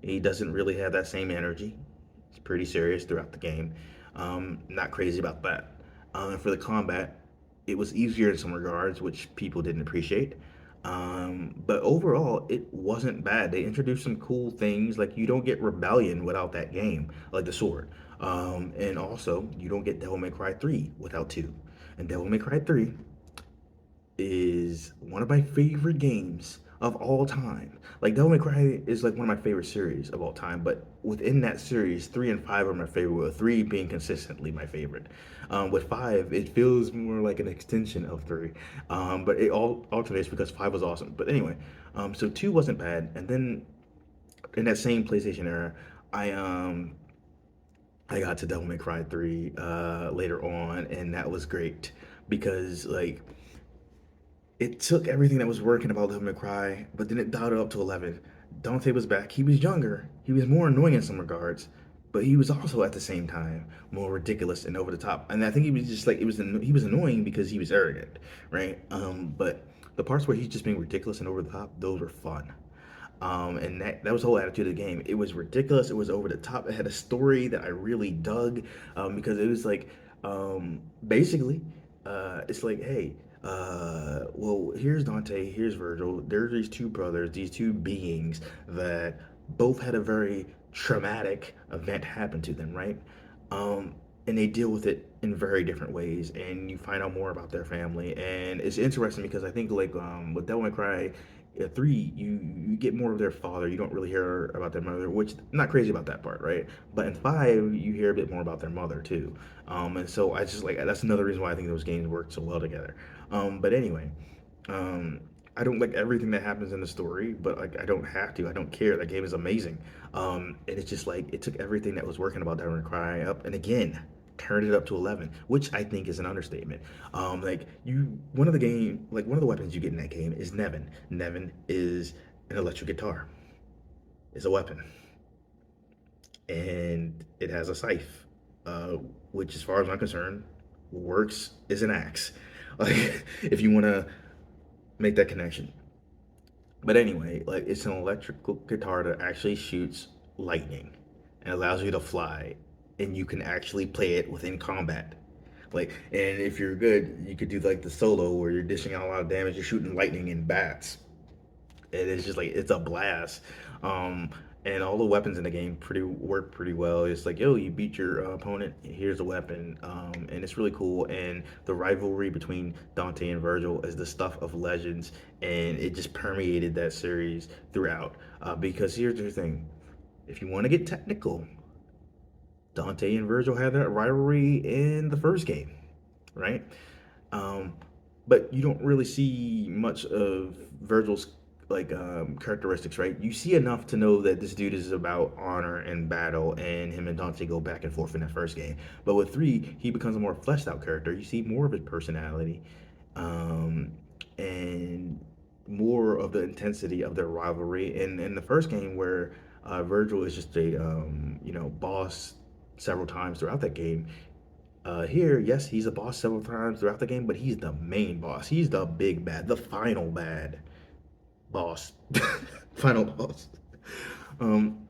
He doesn't really have that same energy. He's pretty serious throughout the game. Not crazy about that. And for the combat, it was easier in some regards, which people didn't appreciate. But overall, it wasn't bad. They introduced some cool things, like you don't get Rebellion without that game, like the sword. And also, you don't get Devil May Cry 3 without 2. And Devil May Cry 3 is one of my favorite games of all time. Like Devil May Cry is like one of my favorite series of all time, but within that series, 3 and 5 are my favorite, with 3 being consistently my favorite. With 5, it feels more like an extension of 3, but it all alternates because 5 was awesome. But anyway, so 2 wasn't bad, and then in that same PlayStation era, I um I got to Devil May Cry 3 later on, and that was great because like it took everything that was working about Devil May Cry, but then it dialed it up to 11. Dante was back. He was younger. He was more annoying in some regards, but he was also at the same time more ridiculous and over the top. And I think he was just like he was annoying because he was arrogant, right? But the parts where he's just being ridiculous and over the top, those were fun. And that was the whole attitude of the game. It was ridiculous. It was over the top. It had a story that I really dug, because it was like, basically, it's like, hey, well, here's Dante, here's Virgil. There's these two brothers, these two beings that both had a very traumatic event happen to them, right? And they deal with it in very different ways, and you find out more about their family, and it's interesting because I think like with Devil May Cry 3, you get more of their father. You don't really hear about their mother, which I'm not crazy about that part, right? But in 5, you hear a bit more about their mother too, and so I just like that's another reason why I think those games work so well together. But anyway, um, I don't like everything that happens in the story, but like I don't have to. I don't care. That game is amazing. And it's just like it took everything that was working about Devil May Cry up, and again turned it up to 11, which I think is an understatement. Like one of the weapons you get in that game is Nevin. Nevin is an electric guitar. It's a weapon, and it has a scythe, uh, which, as far as I'm concerned, works as an axe. Like if you want to make that connection. But anyway, like it's an electrical guitar that actually shoots lightning and allows you to fly, and you can actually play it within combat. Like, and if you're good, you could do like the solo where you're dishing out a lot of damage. You're shooting lightning and bats, and it's just like it's a blast. Um, and all the weapons in the game pretty work pretty well. It's like, yo, you beat your opponent. Here's a weapon, and it's really cool. And the rivalry between Dante and Virgil is the stuff of legends, and it just permeated that series throughout. Because here's the thing: if you want to get technical, Dante and Virgil had that rivalry in the first game, right? Um, but you don't really see much of Virgil's characteristics, right? You see enough to know that this dude is about honor and battle, and him and Dante go back and forth in that first game. But with three, he becomes a more fleshed out character. You see more of his personality, um, and more of the intensity of their rivalry. And in the first game, where Virgil is just a boss several times throughout that game, here, yes, he's a boss several times throughout the game, but he's the main boss. He's the big bad, the final bad boss, final boss. Um,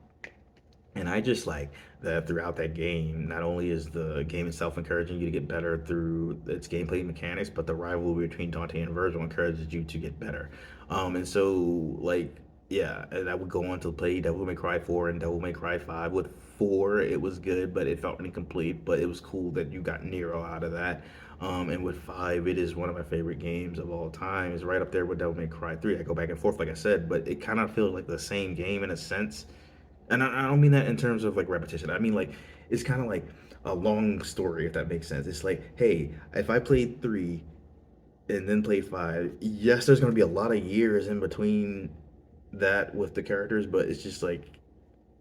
and I just like that throughout that game, not only is the game itself encouraging you to get better through its gameplay mechanics, but the rivalry between Dante and Virgil encourages you to get better. And so, like, yeah, and I would go on to play Devil May Cry 4 and Devil May Cry 5. With 4, it was good, but it felt incomplete. But it was cool that you got Nero out of that. And with 5, it is one of my favorite games of all time. It's right up there with Devil May Cry 3. I go back and forth, like I said, but it kind of feels like the same game in a sense, and I don't mean that in terms of like repetition. I mean like it's kind of like a long story, if that makes sense. It's like, hey, if I played 3 and then played 5, yes, there's going to be a lot of years in between that with the characters, but it's just like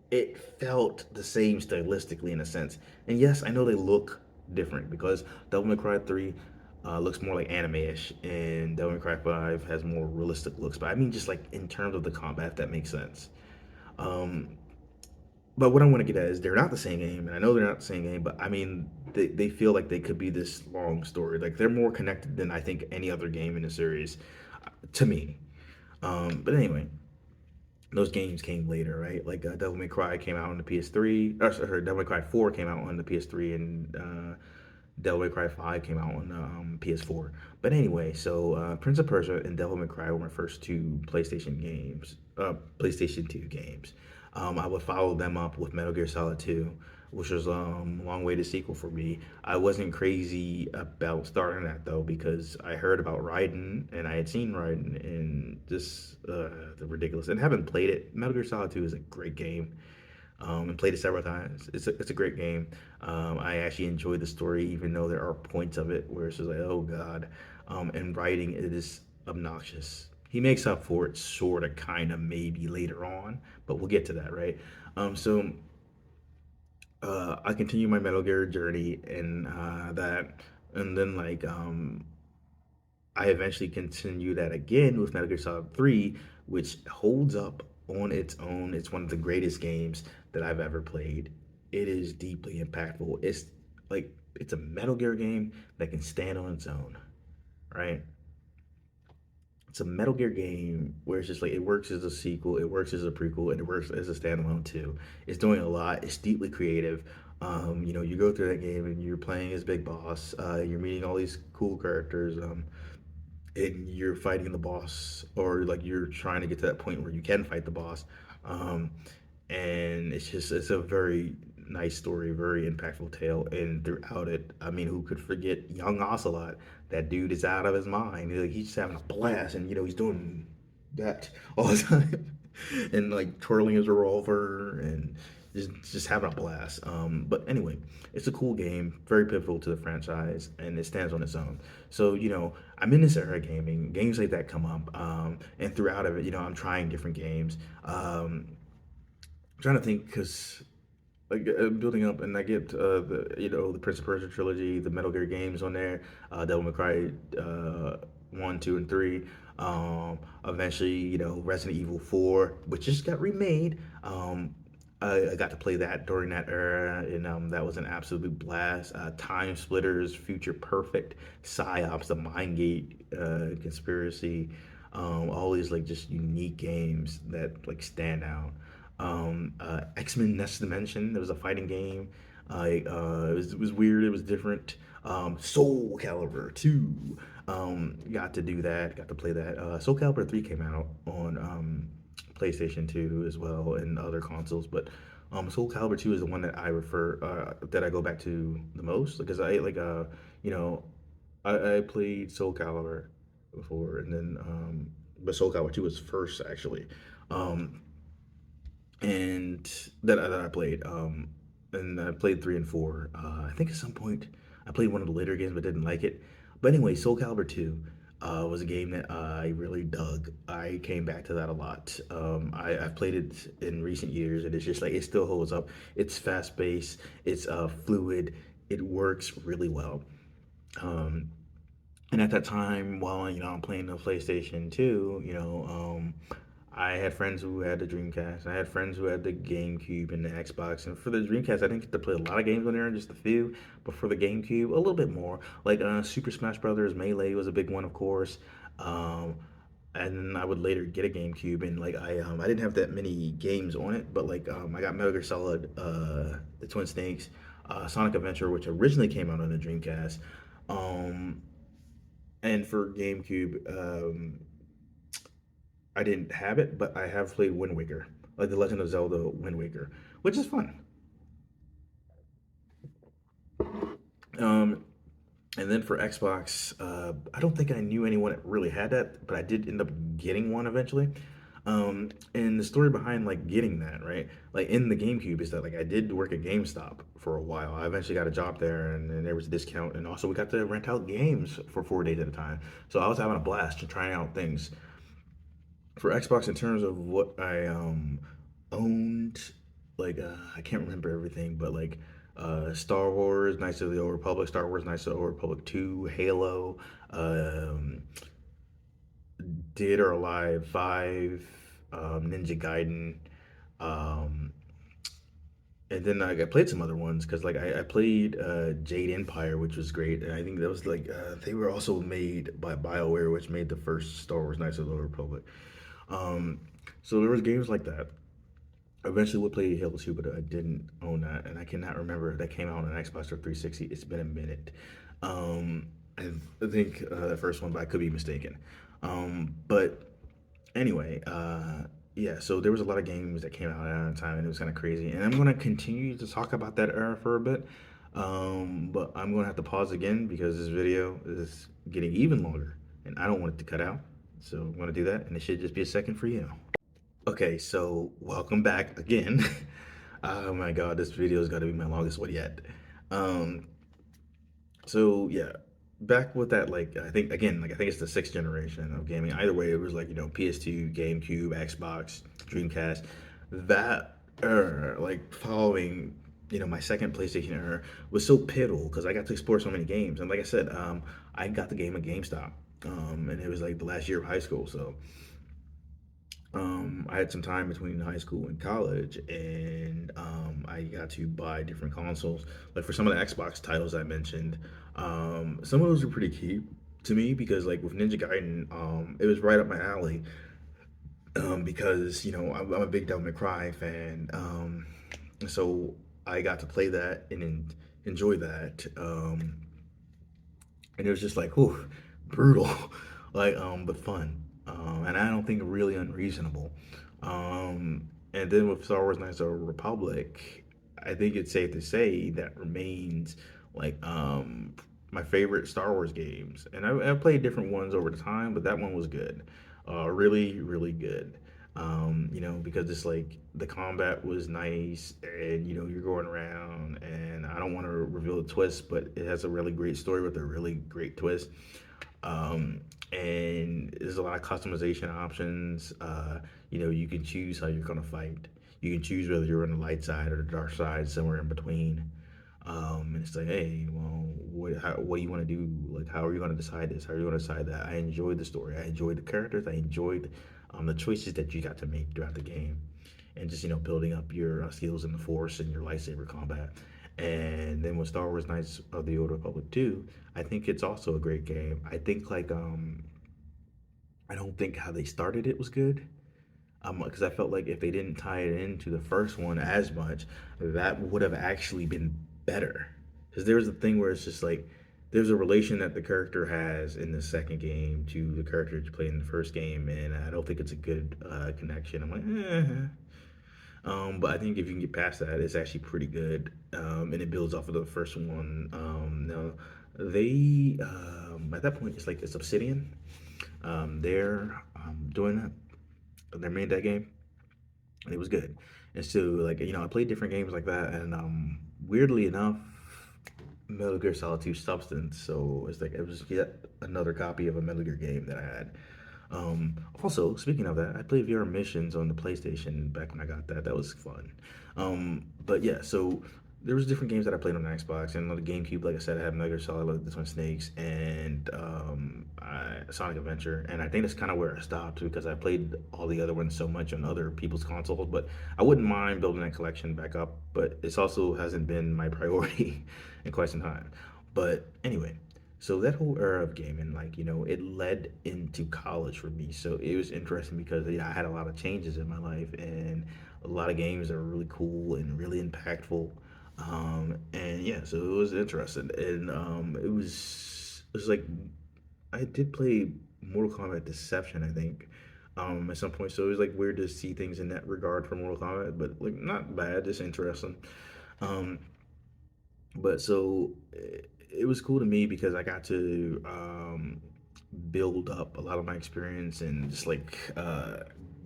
it felt the same stylistically in a sense. And yes, I know they look different because Devil May Cry 3 looks more like anime-ish, and Devil May Cry 5 has more realistic looks. But I mean, just like in terms of the combat, if that makes sense. Um, but what I want to get at is they're not the same game, and I know they're not the same game, but I mean, they feel like they could be this long story. Like they're more connected than I think any other game in the series, to me. But anyway, those games came later, right? Like Devil May Cry came out on the PS3, or sorry, Devil May Cry 4 came out on the PS3, and Devil May Cry 5 came out on PS4. But anyway, so Prince of Persia and Devil May Cry were my first two PlayStation 2 games. I would follow them up with Metal Gear Solid 2, which was a long way to sequel for me. I wasn't crazy about starting that though because I heard about Raiden and I had seen Raiden and just the ridiculous. And haven't played it. Metal Gear Solid 2 is a great game, and played it several times. It's a great game. I actually enjoy the story, even though there are points of it where it's just like, oh god. And writing it is obnoxious. He makes up for it, sort of, kind of, maybe later on, but we'll get to that, right? So I continue my Metal Gear journey, and and then I eventually continue that again with Metal Gear Solid 3, which holds up on its own. It's one of the greatest games that I've ever played. It is deeply impactful. It's a Metal Gear game that can stand on its own, right? It's a Metal Gear game where it's just like it works as a sequel, it works as a prequel, and it works as a standalone too. It's doing a lot. It's deeply creative. You go through that game and you're playing as Big Boss. You're meeting all these cool characters. And you're fighting the boss, or like you're trying to get to that point where you can fight the boss. Um, and it's a very nice story, very impactful tale. And throughout it, I mean, who could forget young Ocelot? That dude is out of his mind. Like, he's just having a blast, and he's doing that all the time, and like twirling his revolver and just having a blast. But anyway, it's a cool game, very pivotal to the franchise, and it stands on its own. So I'm in this era of gaming. Games like that come up, and throughout of it, I'm trying different games. I'm trying to think because like building up, and I get the Prince of Persia trilogy, the Metal Gear games on there, Devil May Cry 1, 2, and 3. Eventually, Resident Evil 4, which just got remade. I got to play that during that era, and that was an absolute blast. Time Splitters, Future Perfect, Psyops, the Mind Gate conspiracy, all these like just unique games that like stand out. X-Men Next Dimension. There was a fighting game. It was weird. It was different. Soul Calibur 2. Got to do that. Got to play that. Soul Calibur 3 came out on PlayStation 2 as well and other consoles, but Soul Calibur 2 is the one that I go back to the most because you know I played Soul Calibur before, and then but Soul Calibur 2 was first actually. Um, and that I played. and I played 3 and 4. I think at some point I played one of the later games but didn't like it. But anyway, Soul Calibur 2 was a game that I really dug. I came back to that a lot. I've played it in recent years, and it's just like it still holds up. It's fast paced, it's fluid, it works really well. Um, and at that time, while I'm playing the PlayStation 2, I had friends who had the Dreamcast. I had friends who had the GameCube and the Xbox. And for the Dreamcast, I didn't get to play a lot of games on there, just a few. But for the GameCube, a little bit more. Like Super Smash Brothers Melee was a big one, of course. Um, and then I would later get a GameCube, and like I didn't have that many games on it, but like I got Metal Gear Solid, the Twin Snakes, Sonic Adventure, which originally came out on the Dreamcast. Um, and for GameCube, I didn't have it, but I have played Wind Waker, like The Legend of Zelda Wind Waker, which is fun. Um, and then for Xbox, I don't think I knew anyone that really had that, but I did end up getting one eventually. And the story behind like getting that, right? Like in the GameCube is that like I did work at GameStop for a while. I eventually got a job there, and there was a discount, and also we got to rent out games for 4 days at a time. So I was having a blast and trying out things for Xbox in terms of what I owned. Like I can't remember everything, but like Star Wars, Knights of the Old Republic, Star Wars, Knights of the Old Republic 2, Halo, um, Dead or Alive 5, Ninja Gaiden, um, and then I played some other ones because like I played Jade Empire, which was great, and I think that was like they were also made by BioWare, which made the first Star Wars Knights of the Old Republic. Um, so there was games like that. Eventually, would play Halo 2, but I didn't own that, and I cannot remember that came out on Xbox or 360. It's been a minute. Um, I think the first one, but I could be mistaken. But anyway, yeah, so there was a lot of games that came out at that time, and it was kind of crazy. And I'm going to continue to talk about that era for a bit. But I'm going to have to pause again because this video is getting even longer, and I don't want it to cut out. So I'm going to do that, and it should just be a second for you. Okay, so welcome back again. Oh my god, this video's got to be my longest one yet. Um, so yeah, back with that, like I think again, like I think it's the sixth generation of gaming. Either way, it was like PS2, GameCube, Xbox, Dreamcast. That era, like following my second PlayStation era, was so pivotal because I got to explore so many games. And like I said, I got the game at GameStop, and it was like the last year of high school, so I had some time between high school and college, and I got to buy different consoles. Like for some of the Xbox titles I mentioned, some of those were pretty key to me because, like with Ninja Gaiden, it was right up my alley. Because I'm a big Devil May Cry fan, so I got to play that and enjoy that. And it was just like, whew, brutal, like but fun, and I don't think really unreasonable. And then with Star Wars: Knights of the Republic, I think it's safe to say that remains like my favorite Star Wars games, and I've played different ones over the time, but that one was good, really really good. Because it's like the combat was nice, and you're going around, and I don't want to reveal the twist, but it has a really great story with a really great twist. Um, and there's a lot of customization options. You can choose how you're gonna fight. You can choose whether you're on the light side or the dark side, somewhere in between. And it's like, hey, well, what do you want to do? Like, how are you going to decide this? How are you going to decide that? I enjoyed the story. I enjoyed the characters. I enjoyed the choices that you got to make throughout the game, and just building up your skills in the Force and your lightsaber combat. And then with Star Wars: Knights of the Old Republic 2, I think it's also a great game. I think like I don't think how they started it was good. Because I felt like if they didn't tie it into the first one as much, that would have actually been better. Because there's a thing where it's just like there's a relation that the character has in the second game to the character that you played in the first game, and I don't think it's a good connection. I'm like, but I think if you can get past that, it's actually pretty good, and it builds off of the first one. Now they at that point it's Obsidian. They're doing that. They made that game, and it was good. And so, like, I played different games like that, and weirdly enough, Metal Gear Solid 2 Substance. So it's like it was yet another copy of a Metal Gear game that I had. Also, speaking of that, I played VR Missions on the PlayStation back when I got that. That was fun. But yeah, so there was different games that I played on the Xbox and on the GameCube. Like I said, I had Metal Gear Solid, like This One Snakes, and Sonic Adventure. And I think that's kind of where I stopped because I played all the other ones so much on other people's consoles. But I wouldn't mind building that collection back up. But it also hasn't been my priority in quite some time. But anyway, so that whole era of gaming, like, it led into college for me. So it was interesting because I had a lot of changes in my life and a lot of games that were really cool and really impactful. And yeah, so it was interesting. And it was like I did play Mortal Kombat Deception, I think, at some point. So it was like weird to see things in that regard for Mortal Kombat, but like not bad, just interesting. Um, but so it was cool to me because I got to build up a lot of my experience and just like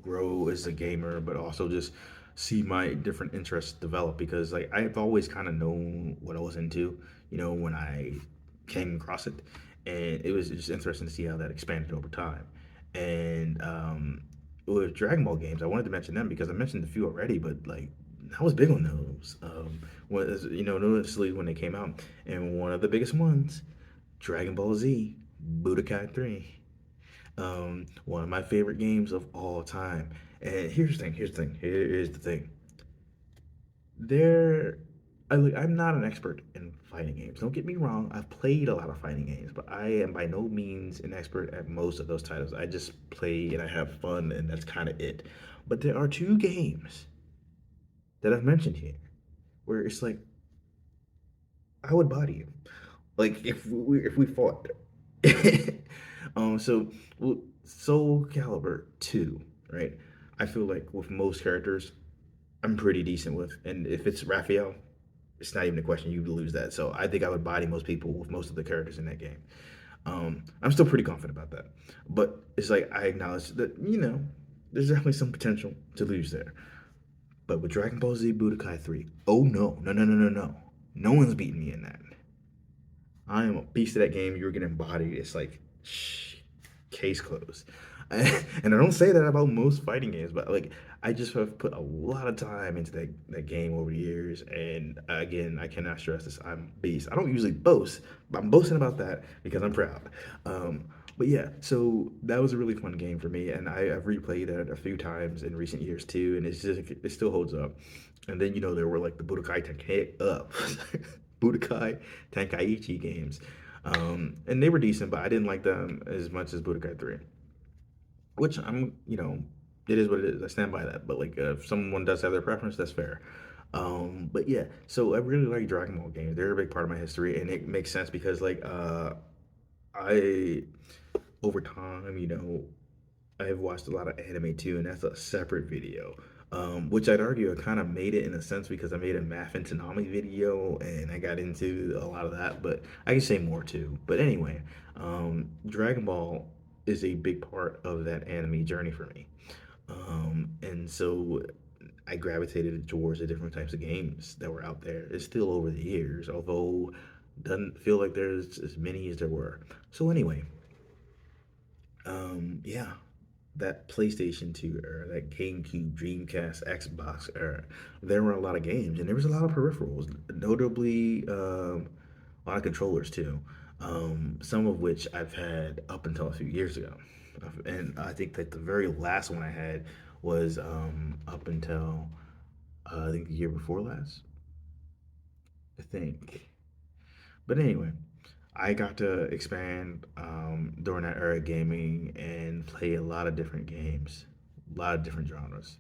grow as a gamer, but also just see my different interests develop because like I've always kind of known what I was into, when I came across it, and it was just interesting to see how that expanded over time. And with Dragon Ball games, I wanted to mention them because I mentioned a few already, but like I was big on those. Was noticeably when they came out, and one of the biggest ones, Dragon Ball Z, Budokai 3. One of my favorite games of all time. And here's the thing. Here's the thing. There, I'm not an expert in fighting games. Don't get me wrong. I've played a lot of fighting games, but I am by no means an expert at most of those titles. I just play and I have fun, and that's kind of it. But there are two games that I've mentioned here where it's like I would body you. Like if we fought. So well, Soul Calibur 2, right? I feel like with most characters, I'm pretty decent with, and if it's Raphael, it's not even a question. You lose that. So I think I would body most people with most of the characters in that game. I'm still pretty confident about that, but it's like I acknowledge that there's definitely some potential to lose there. But with Dragon Ball Z Budokai 3, oh no, no, no, no, no, no, no one's beating me in that. I am a beast of that game. You're getting bodied. It's like, case closed. And I don't say that about most fighting games, but like I just have put a lot of time into that game over the years. And again, I cannot stress this. I'm a beast. I don't usually boast, but I'm boasting about that because I'm proud. But yeah, so that was a really fun game for me, and I've replayed it a few times in recent years too, and it still holds up. And then there were like the Budokai Tenkaichi games. And they were decent, but I didn't like them as much as Budokai 3, which it is what it is. I stand by that. But like, if someone does have their preference, that's fair. But yeah, so I really like Dragon Ball games. They're a big part of my history, and it makes sense because like, I over time, I've watched a lot of anime too, and that's a separate video. Which I'd argue I kind of made it in a sense because I made a math and Tanami video and I got into a lot of that, but I can say more too. But anyway, Dragon Ball is a big part of that anime journey for me. And so I gravitated towards the different types of games that were out there. It's still over the years, although doesn't feel like there's as many as there were. So anyway, yeah, that PlayStation 2 era, that GameCube, Dreamcast, Xbox era, there were a lot of games and there was a lot of peripherals, notably a lot of controllers too, some of which I've had up until a few years ago. And I think that the very last one I had was up until I think the year before last, I think. But anyway, I got to expand during that era of gaming and play a lot of different games, a lot of different genres,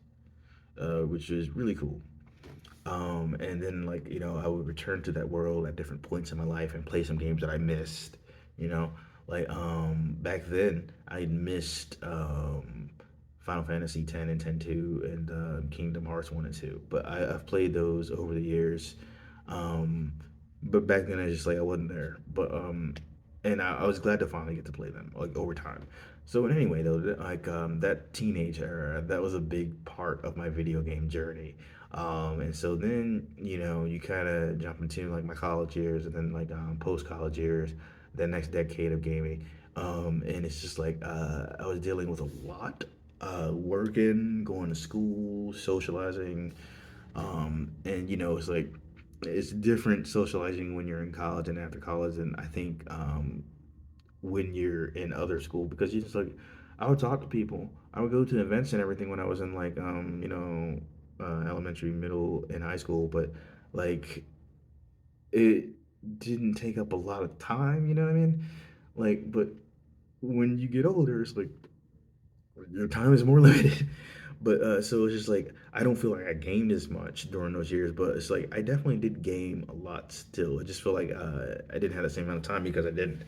which is really cool. And then like I would return to that world at different points in my life and play some games that I missed. You know, like back then I missed Final Fantasy 10 and 10-2 and Kingdom Hearts 1 and 2, but I've played those over the years. Um, but back then I just like I wasn't there. But and I was glad to finally get to play them like over time. So anyway, though, that teenage era, that was a big part of my video game journey. And so then you kind of jump into like my college years, and then like post college years, the next decade of gaming. And it's just like I was dealing with a lot, working, going to school, socializing, and it's like it's different socializing when you're in college and after college, and I think when you're in other school, because you just like I would talk to people, I would go to events and everything when I was in like elementary, middle, and high school, but like it didn't take up a lot of time, you know what I mean? Like, but when you get older, it's like your time is more limited. But so it's just like I don't feel like I gained as much during those years, but it's like I definitely did game a lot still. I just feel like I didn't have the same amount of time because I didn't.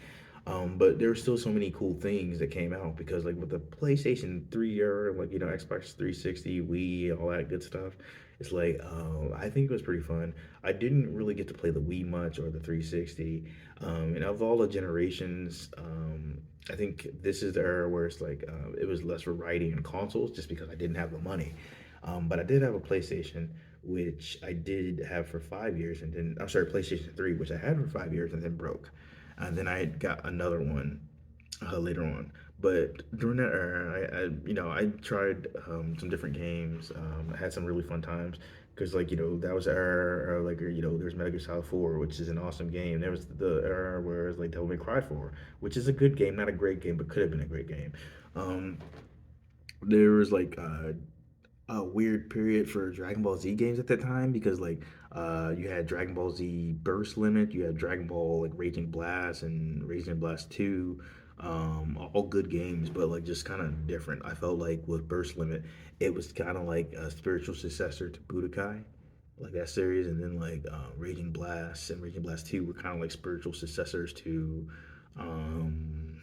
But there were still so many cool things that came out because like with the PlayStation 3 era, like Xbox 360, Wii, all that good stuff. It's like I think it was pretty fun. I didn't really get to play the Wii much or the 360. And of all the generations, I think this is the era where it's like it was less variety in consoles just because I didn't have the money. But I did have a PlayStation, which I did have for 5 years, and then I'm sorry, PlayStation 3, which I had for 5 years and then broke. And then I got another one later on. But during that era, I tried some different games. I had some really fun times because, like, that was the era, like, there's Metal Gear Solid 4, which is an awesome game. There was the era where it was like Devil May Cry 4, which is a good game, not a great game, but could have been a great game. Um, there was like a weird period for Dragon Ball Z games at that time because like you had Dragon Ball Z Burst Limit, you had Dragon Ball like Raging Blast and Raging Blast 2, all good games, but like just kind of different. I felt like with Burst Limit, it was kind of like a spiritual successor to Budokai, like that series, and then like Raging Blast and Raging Blast 2 were kind of like spiritual successors to um,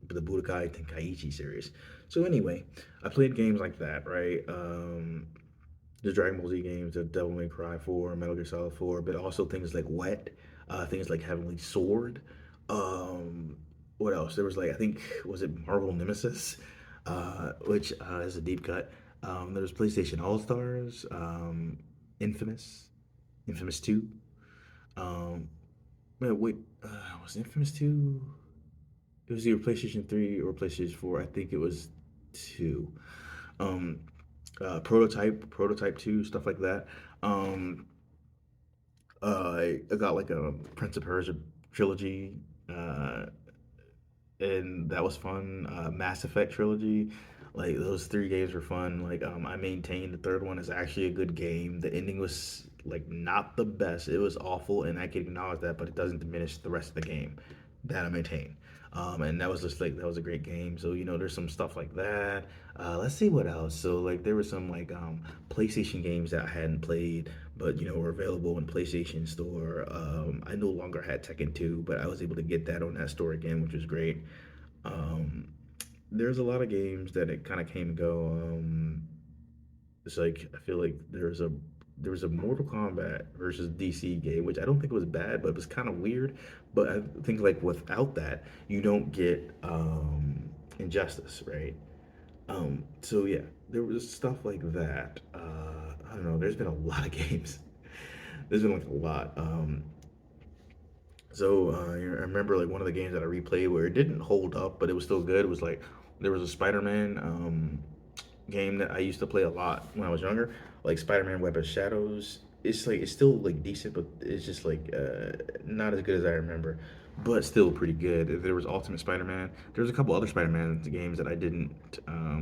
the Budokai Tenkaichi series. So anyway, I played games like that, right? The Dragon Ball Z games, the Devil May Cry 4, Metal Gear Solid 4, but also things like Wet, things like Heavenly Sword. Um, what else? There was like I think was it Marvel Nemesis, which is a deep cut. There was PlayStation All Stars, Infamous, Infamous 2. Um, wait, was Infamous 2? It was either PlayStation 3 or PlayStation 4. I think it was 2. Um, Prototype 2, stuff like that. Um, I got like a Prince of Persia trilogy, uh, and that was fun. Mass Effect trilogy, like those three games were fun. Like I maintained the third one is actually a good game. The ending was like not the best. It was awful, and I can acknowledge that, but it doesn't diminish the rest of the game that I maintain. And that was just like that was a great game. So there's some stuff like that. Let's see what else. So like there were some like PlayStation games that I hadn't played, but were available in PlayStation Store. I no longer had Tekken 2, but I was able to get that on that store again, which was great. Um, there's a lot of games that it kind of came and go. It's like I feel like there was a Mortal Kombat versus DC game, which I don't think was bad, but it was kind of weird. But I think like without that, you don't get Injustice, right? So yeah, there was stuff like that. I don't know. There's been a lot of games. There's been like a lot. So I remember like one of the games that I replayed where it didn't hold up, but it was still good. It was like there was a Spider-Man game that I used to play a lot when I was younger, like Spider-Man Web of Shadows. It's like it's still like decent, but it's just like not as good as I remember, but still pretty good. There was Ultimate Spider-Man. There was a couple other Spider-Man games that I didn't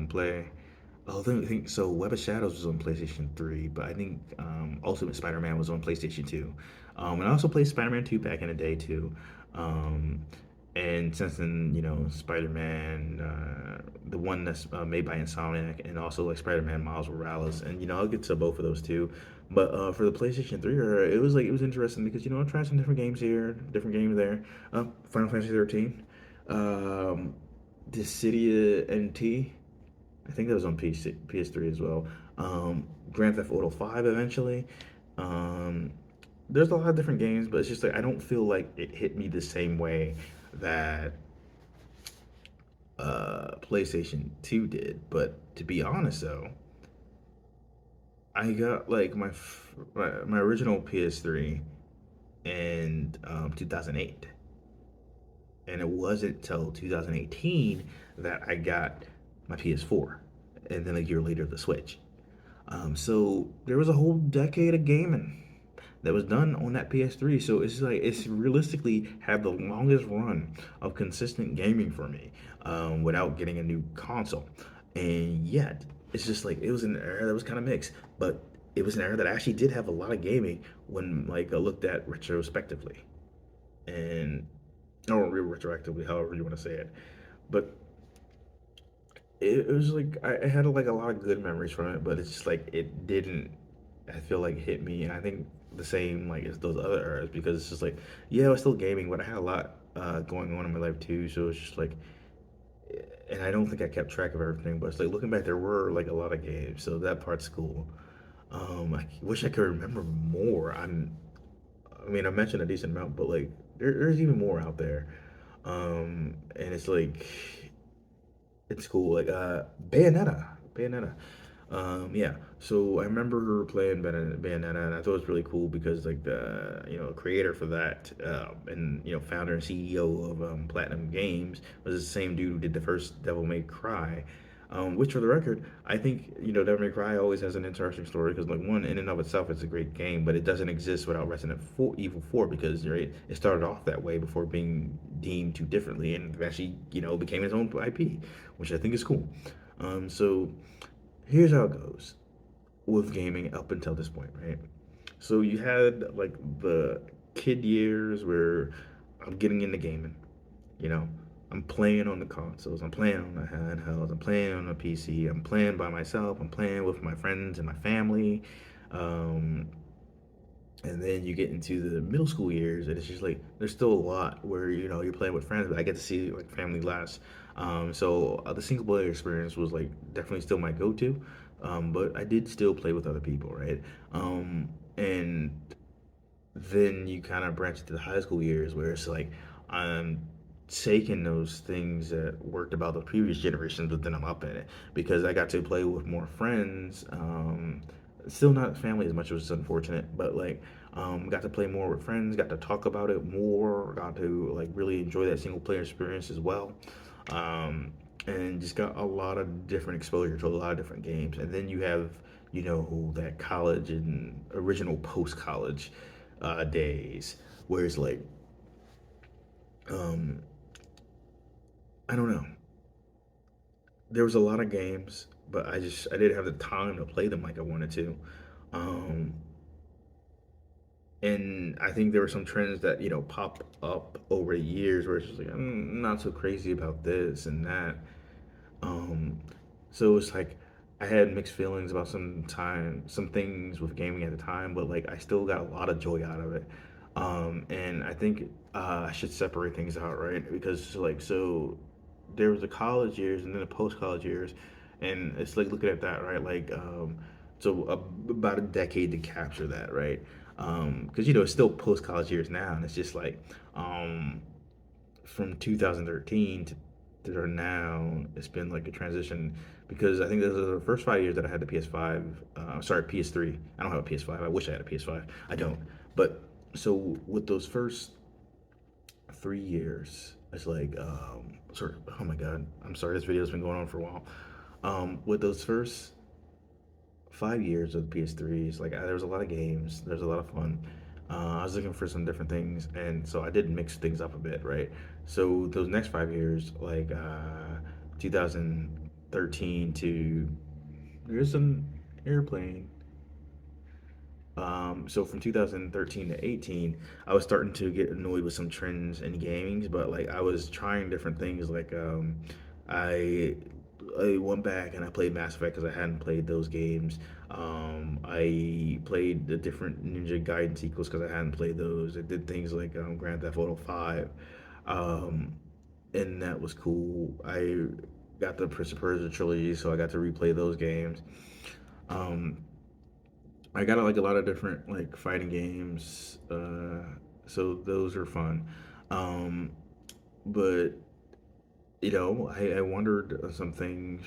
play. Oh, I think so. Web of Shadows was on PlayStation 3, but I think Ultimate Spider-Man was on PlayStation 2. And I also played Spider-Man 2 back in the day too. Um, and since then, Spider-Man, the one that's made by Insomniac, and also like Spider-Man Miles Morales, and I'll get to both of those too. But for the PlayStation 3, it was interesting because I tried some different games here, different games there. Final Fantasy 13, um, Dissidia NT. I think that was on PC, PS3 as well. Grand Theft Auto 5 eventually. Um, there's a lot of different games, but it's just like I don't feel like it hit me the same way. that PlayStation 2 did. But to be honest, though, I got like my original PS3 in 2008, and it wasn't till 2018 that I got my PS4, and then a year later the Switch. So there was a whole decade of gaming that was done on that PS3. So it's like it's realistically had the longest run of consistent gaming for me, without getting a new console. And yet, it's just like it was an era that was kind of mixed, but it was an era that actually did have a lot of gaming when like looked at retrospectively, and or retroactively, however you want to say it. But it was like I had like a lot of good memories from it, but it's just like it didn't. I feel like hit me, and I think the same like as those other eras because it's just like yeah, I was still gaming, but I had a lot going on in my life too. So it's just like, and I don't think I kept track of everything, but it's like looking back, there were like a lot of games, so that part's cool. I wish I could remember more. I mean, I mentioned a decent amount, but like there's even more out there. And it's like it's cool. Like Bayonetta. Yeah. So I remember her playing Bayonetta, and I thought it was really cool because like the creator for that, and founder and CEO of Platinum Games was the same dude who did the first Devil May Cry. Which, for the record, I think Devil May Cry always has an interesting story because, like, one in and of itself, it's a great game, but it doesn't exist without Resident Evil 4 because right, it started off that way before being deemed too differently and eventually, became its own IP, which I think is cool. So here's how it goes with gaming up until this point, right? So you had like the kid years where I'm getting into gaming, you know. I'm playing on the consoles, I'm playing on the handhelds, I'm playing on the PC, I'm playing by myself, I'm playing with my friends and my family. Um, and then you get into the middle school years, and it's just like there's still a lot where you're playing with friends, but I get to see like family less. So the single player experience was like definitely still my go-to, but I did still play with other people, right? And then you kind of branch into the high school years where it's like I'm taking those things that worked about the previous generations, but then I'm up in it because I got to play with more friends. Still not family as much, which is unfortunate, but like got to play more with friends, got to talk about it more, got to like really enjoy that single player experience as well. And just got a lot of different exposure to a lot of different games. And then you have, that college and original post college days where it's like, um, I don't know. There was a lot of games, but I didn't have the time to play them like I wanted to. Um, and I think there were some trends that pop up over the years where it's just like I'm not so crazy about this and that. Um, so it's like I had mixed feelings about some things with gaming at the time, but like I still got a lot of joy out of it. And I think I should separate things out, right? Because like so, there was the college years and then the post college years, and it's like looking at that, right? Like so about a decade to capture that, right? Because it's still post college years now, and it's just like um, from 2013 to now, it's been like a transition because I think those are the first 5 years that I had the PS5. Sorry, PS3. I don't have a PS5. I wish I had a PS5. I don't. But so with those first 3 years, it's like, sorry. Oh my God, I'm sorry. This video's been going on for a while. With those first 5 years of PS3s, like there was a lot of games. There's a lot of fun. I was looking for some different things, and so I did mix things up a bit, right? So those next 5 years, like 2013 to there's an airplane. So from 2013 to 18, I was starting to get annoyed with some trends in gaming, but like I was trying different things. Like I I went back and I played Mass Effect because I hadn't played those games. I played the different Ninja Gaiden sequels because I hadn't played those. I did things like Grand Theft Auto 5, um, and that was cool. I got the Prince of Persia trilogy, so I got to replay those games. Um, I got like a lot of different like fighting games, so those are fun. Um, but I wondered some things.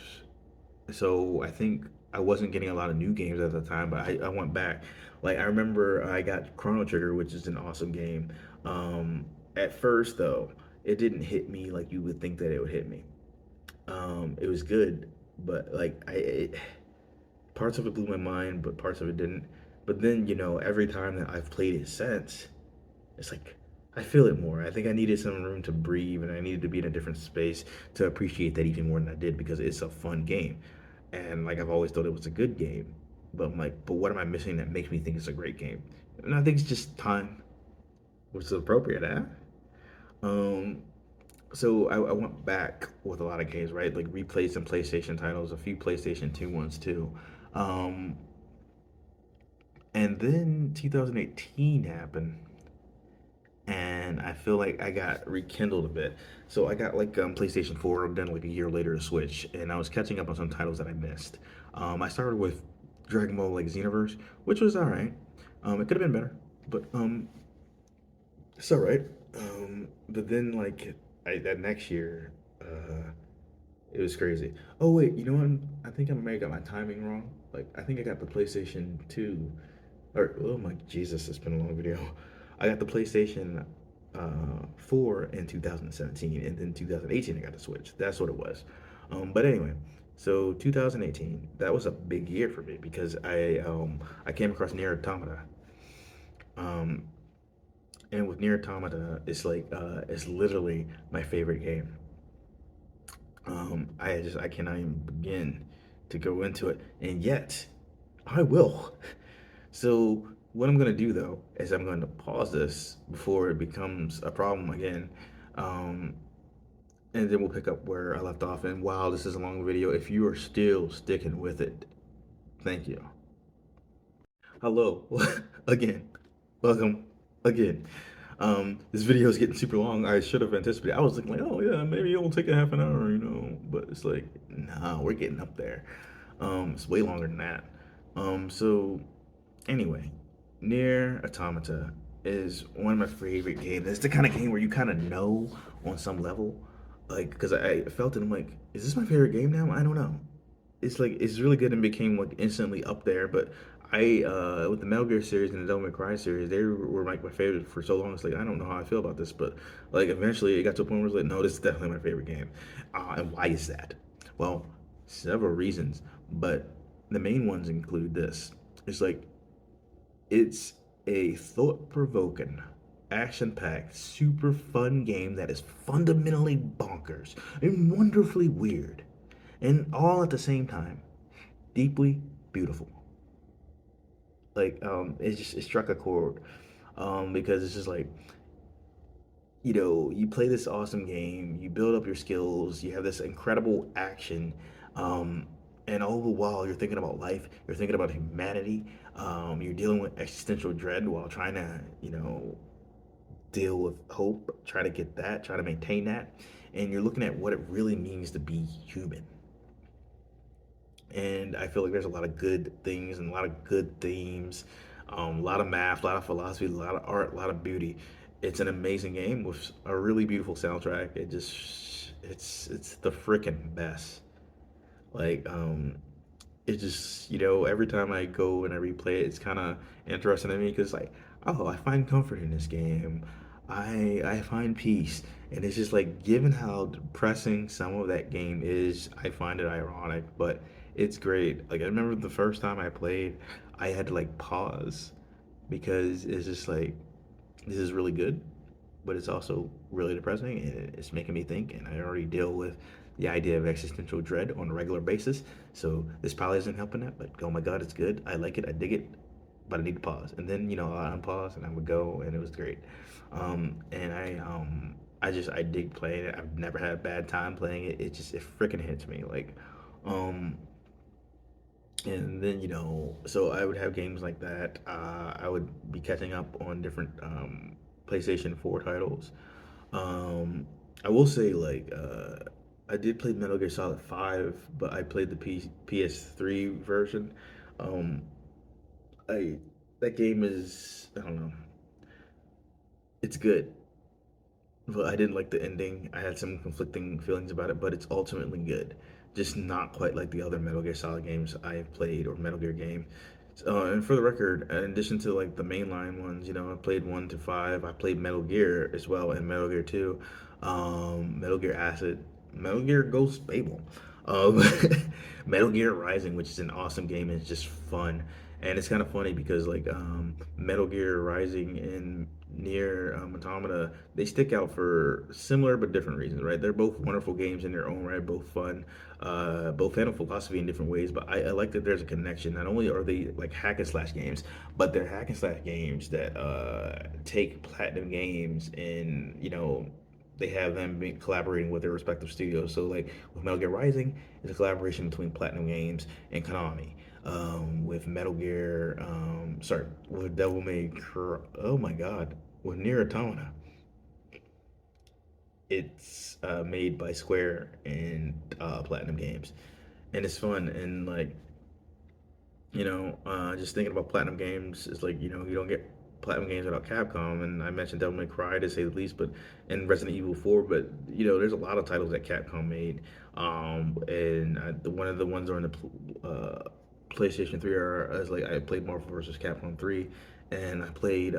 So I think I wasn't getting a lot of new games at the time, but I went back. Like I remember I got Chrono Trigger, which is an awesome game. At first though, it didn't hit me like you would think that it would hit me. It was good, but parts of it blew my mind, but parts of it didn't. But then every time that I've played it since, it's like I feel it more. I think I needed some room to breathe, and I needed to be in a different space to appreciate that even more than I did because it's a fun game, and like I've always thought it was a good game. But I'm like, but what am I missing that makes me think it's a great game? And I think it's just time, which is appropriate, huh? Um, so I went back with a lot of games, right? Like replayed some PlayStation titles, a few PlayStation 2 ones too. Um, and then 2018 happened, and I feel like I got rekindled a bit. So I got like PlayStation 4, then like a year later a Switch, and I was catching up on some titles that I missed. I started with Dragon Ball like Xenoverse, which was all right. It could have been better, but it's all right. But then like that next year, it was crazy. Oh wait, you know what? I think I may have got my timing wrong. Like I think I got the PlayStation 2 or oh my Jesus, it's been a long video. I got the PlayStation 4 in 2017, and then 2018 I got the Switch. That's what it was. But anyway, so 2018 that was a big year for me because I came across Nier Automata. Um, and with Nier Automata, it's like it's literally my favorite game. I cannot even begin to go into it, and yet I will. So what I'm gonna do though is I'm going to pause this before it becomes a problem again, um, and then we'll pick up where I left off. And wow, this is a long video. If you are still sticking with it, thank you. Hello, again, welcome again. This video is getting super long. I should have anticipated. I was thinking like, oh yeah, maybe it'll take a half an hour, but it's like, nah, we're getting up there. It's way longer than that. So anyway, Near Automata is one of my favorite games. It's the kind of game where you kind of know on some level, like because I felt it. I'm like, is this my favorite game now? I don't know. It's like it's really good and became like instantly up there. But I with the Metal Gear series and the Devil May Cry series, they were like my favorite for so long. It's like I don't know how I feel about this, but like eventually it got to a point where it's like, no, this is definitely my favorite game. And why is that? Well, several reasons, but the main ones include this. It's like it's a thought provoking, action packed, super fun game that is fundamentally bonkers and wonderfully weird, and all at the same time, deeply beautiful. Like, it struck a chord because it's just like, you play this awesome game, you build up your skills, you have this incredible action, um, and all the while you're thinking about life, you're thinking about humanity, you're dealing with existential dread while trying to, deal with hope, try to get that, try to maintain that, and you're looking at what it really means to be human. And I feel like there's a lot of good things and a lot of good themes, a lot of math, a lot of philosophy, a lot of art, a lot of beauty. It's an amazing game with a really beautiful soundtrack. It's the freaking best. Like it just every time I go and I replay it, it's kind of interesting to me because like oh I find comfort in this game, I find peace, and it's just like given how depressing some of that game is, I find it ironic, but it's great. Like I remember the first time I played, I had to like pause because it's just like this is really good, but it's also really depressing and it's making me think. And I already deal with the idea of existential dread on a regular basis, so this probably isn't helping that. But oh my god, it's good. I like it. I dig it. But I need to pause, and then I unpause and I would go, and it was great. And I dig playing it. I've never had a bad time playing it. It freaking hits me like, um, and then so I would have games like that. I would be catching up on different PlayStation 4 titles. um, I will say like I did play Metal Gear Solid 5, but I played the PS3 version. Um, I that game is I don't know. It's good. but I didn't like the ending. I had some conflicting feelings about it, but it's ultimately good. Just not quite like the other Metal Gear Solid games I have played or Metal Gear game. And for the record, in addition to like the mainline ones, I played 1 to 5. I played Metal Gear as well and Metal Gear 2, Metal Gear Acid, Metal Gear Ghost Babel, um, Metal Gear Rising, which is an awesome game and it's just fun. And it's kind of funny because like Metal Gear Rising and Near Automata, they stick out for similar but different reasons, right? They're both wonderful games in their own right, both fun, both handle philosophy in different ways. But I like that there's a connection. Not only are they like hack and slash games, but they're hack and slash games that take Platinum Games and they have them collaborating with their respective studios. So like with Metal Gear Rising, it's a collaboration between Platinum Games and Konami. With Metal Gear, sorry, with Devil May Cry, oh my God, with Nier Automata, it's made by Square and Platinum Games, and it's fun and like just thinking about Platinum Games is like you don't get Platinum Games without Capcom, and I mentioned Devil May Cry to say the least, but and Resident Evil 4, but there's a lot of titles that Capcom made, and one of the ones on the PlayStation 3 era is like I played Marvel vs. Capcom 3, and I played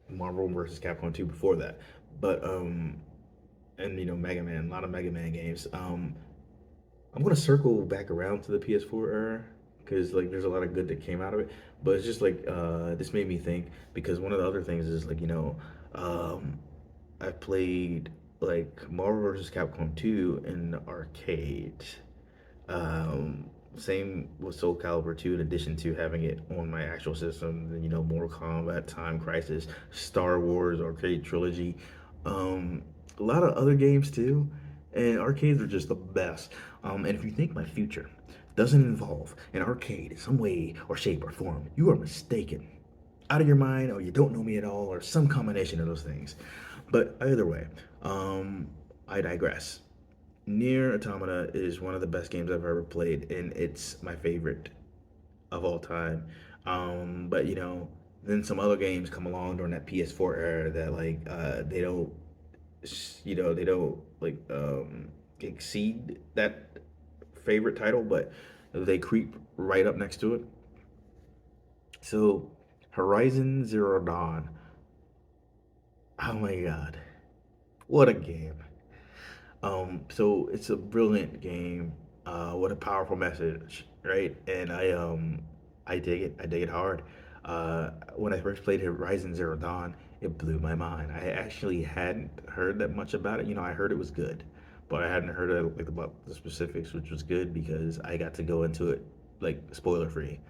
Marvel vs. Capcom 2 before that, but and Mega Man, a lot of Mega Man games. I'm gonna circle back around to the PS4 era because like there's a lot of good that came out of it. But it's just like this made me think because one of the other things is like um, I played like Marvel vs. Capcom 2 in the arcade. Um, Same with Soul Calibur 2, in addition to having it on my actual system, Mortal Kombat, Time Crisis, Star Wars Arcade Trilogy, um, a lot of other games too. And arcades are just the best. And if you think my future doesn't involve an arcade in some way or shape or form, you are mistaken. Out of your mind, or you don't know me at all, or some combination of those things. But either way, I digress. Near Automata is one of the best games I've ever played, and it's my favorite of all time. But then some other games come along during that PS4 era that like they don't like exceed that favorite title, but they creep right up next to it. So, Horizon Zero Dawn. Oh my God, what a game! So it's a brilliant game. What a powerful message, right? And I dig it. I dig it hard. When I first played Horizon Zero Dawn, it blew my mind. I actually hadn't heard that much about it. I heard it was good, but I hadn't heard like about the specifics, which was good because I got to go into it like spoiler free.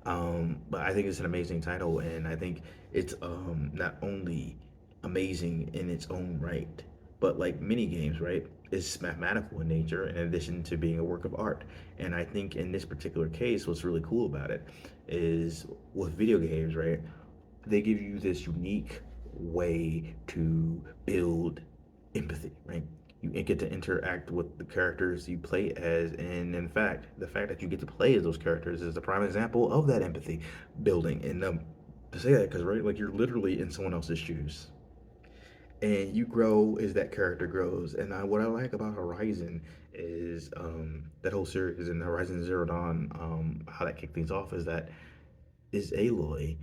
But I think it's an amazing title, and I think it's not only amazing in its own right, but like mini games, right? It's mathematical in nature in addition to being a work of art. And I think in this particular case, what's really cool about it is with video games, right? They give you this unique way to build empathy, right? You get to interact with the characters you play as, and in fact, the fact that you get to play as those characters is the prime example of that empathy building. And to say that, because right, like you're literally in someone else's shoes, and you grow as that character grows. And what I like about Horizon is that whole series and Horizon Zero Dawn, how that kicked things off is that is Aloy.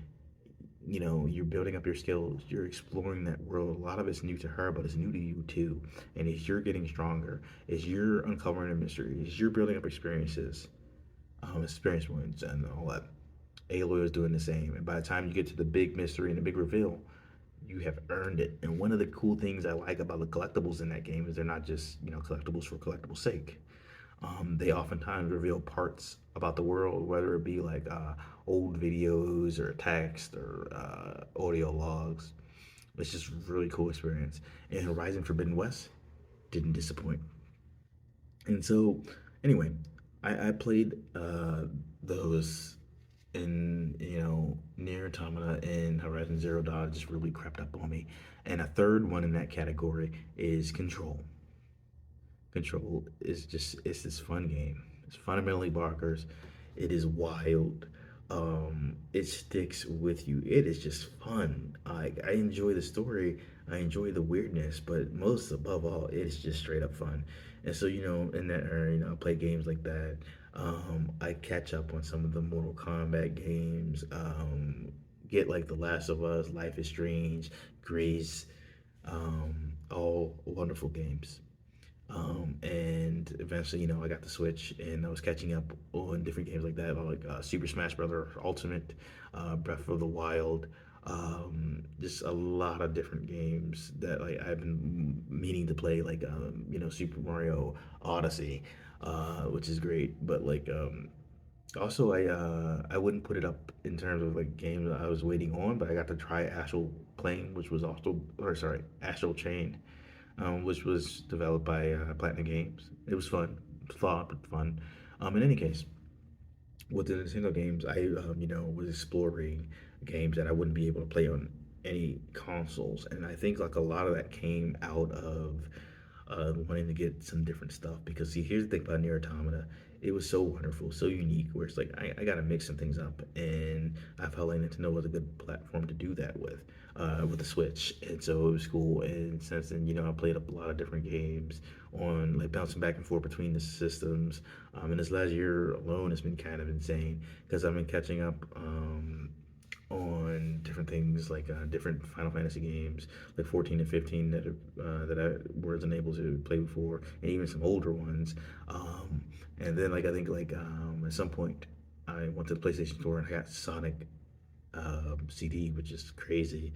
You're building up your skills, you're exploring that world. A lot of it's new to her, but it's new to you too. And as you're getting stronger, as you're uncovering a mystery, as you're building up experiences, experience points, and all that, Aloy is doing the same. And by the time you get to the big mystery and the big reveal, you have earned it. And one of the cool things I like about the collectibles in that game is they're not just collectibles for collectibles' sake. They oftentimes reveal parts about the world, whether it be like old videos or text or audio logs. It's just a really cool experience. And Horizon Forbidden West didn't disappoint. And so, anyway, I played those in Near Automata and Horizon Zero Dawn just really crept up on me. And a third one in that category is Control. Control is just it's this fun game. It's fundamentally bonkers. It is wild. it sticks with you. It is just fun. I enjoy the story, I enjoy the weirdness, but most above all, it is just straight up fun. And so, in that area, I play games like that. I catch up on some of the Mortal Kombat games. Get like The Last of Us, Life is Strange, Grace, all wonderful games. And eventually, I got the Switch and I was catching up on different games like that, like Super Smash Brother Ultimate, Breath of the Wild, just a lot of different games that like I've been meaning to play, like Super Mario Odyssey, which is great. But like also I wouldn't put it up in terms of like games that I was waiting on, but I got to try Astral Plane, which was also, or sorry, Astral Chain, which was developed by Platinum Games. It was fun, flawed but fun. In any case, with the Nintendo games, I was exploring games that I wouldn't be able to play on any consoles, and I think like a lot of that came out of wanting to get some different stuff. Because see, here's the thing about Nier Automata, it was so wonderful, so unique. Where it's like I gotta mix some things up, and I felt like Nintendo was a good platform to do that with the Switch, and so it was cool. And since then, I played up a lot of different games on like bouncing back and forth between the systems. And this last year alone has been kind of insane because I've been catching up. On different things like different Final Fantasy games, like 14 and 15 that I wasn't able to play before, and even some older ones. And then like I think like at some point I went to the PlayStation Store and I got Sonic CD, which is crazy.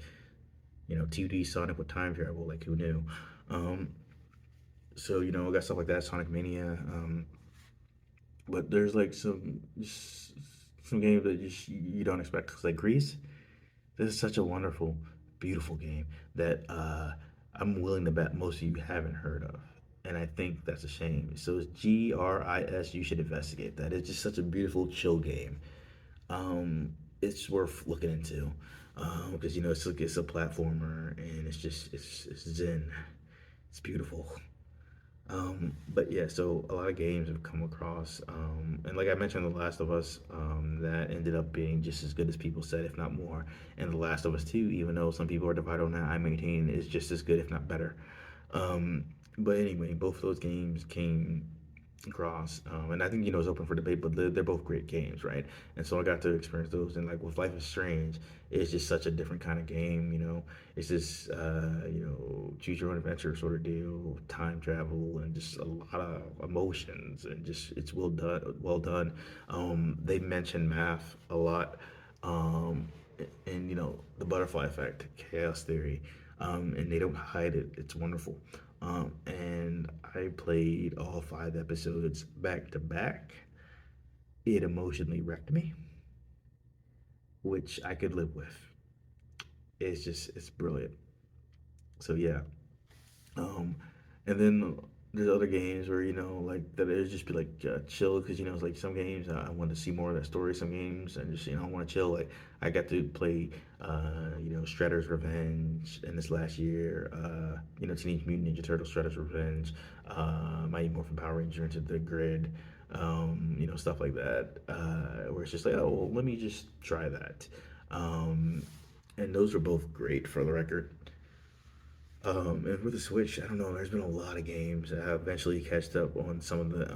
2D Sonic with time travel, like who knew? Um, so I got stuff like that, Sonic Mania. But there's like some games that you don't expect. 'Cause, like Grease, this is such a wonderful, beautiful game that I'm willing to bet most of you haven't heard of. And I think that's a shame. So it's GRIS. You should investigate that. It's just such a beautiful, chill game. It's worth looking into because it's a platformer and it's zen. It's beautiful. But yeah, so a lot of games have come across, and like I mentioned, The Last of Us, that ended up being just as good as people said, if not more. And The Last of Us 2, even though some people are divided on that, I maintain is just as good, if not better. Um, but anyway, both of those games came across, and I think it's open for debate, but they're both great games, right? And so I got to experience those, and like with Life is Strange, it's just such a different kind of game. It's just choose your own adventure sort of deal, time travel, and just a lot of emotions, and just it's well done, well done. They mention math a lot, um, and the butterfly effect, chaos theory, and they don't hide it. It's wonderful. And I played all 5 episodes back to back. It emotionally wrecked me, which I could live with. It's brilliant. So yeah. Um, and then there's other games where like that it just be like chill because it's like some games I want to see more of that story. Some games and just I want to chill. Like I got to play Shredder's Revenge in this last year. Teenage Mutant Ninja Turtles Shredder's Revenge. Mighty Morphin Power Ranger Into the Grid. Stuff like that. Where it's just like, oh well, let me just try that. Um, and those are both great for the record. And with the Switch, I don't know. There's been a lot of games. I eventually catched up on some of the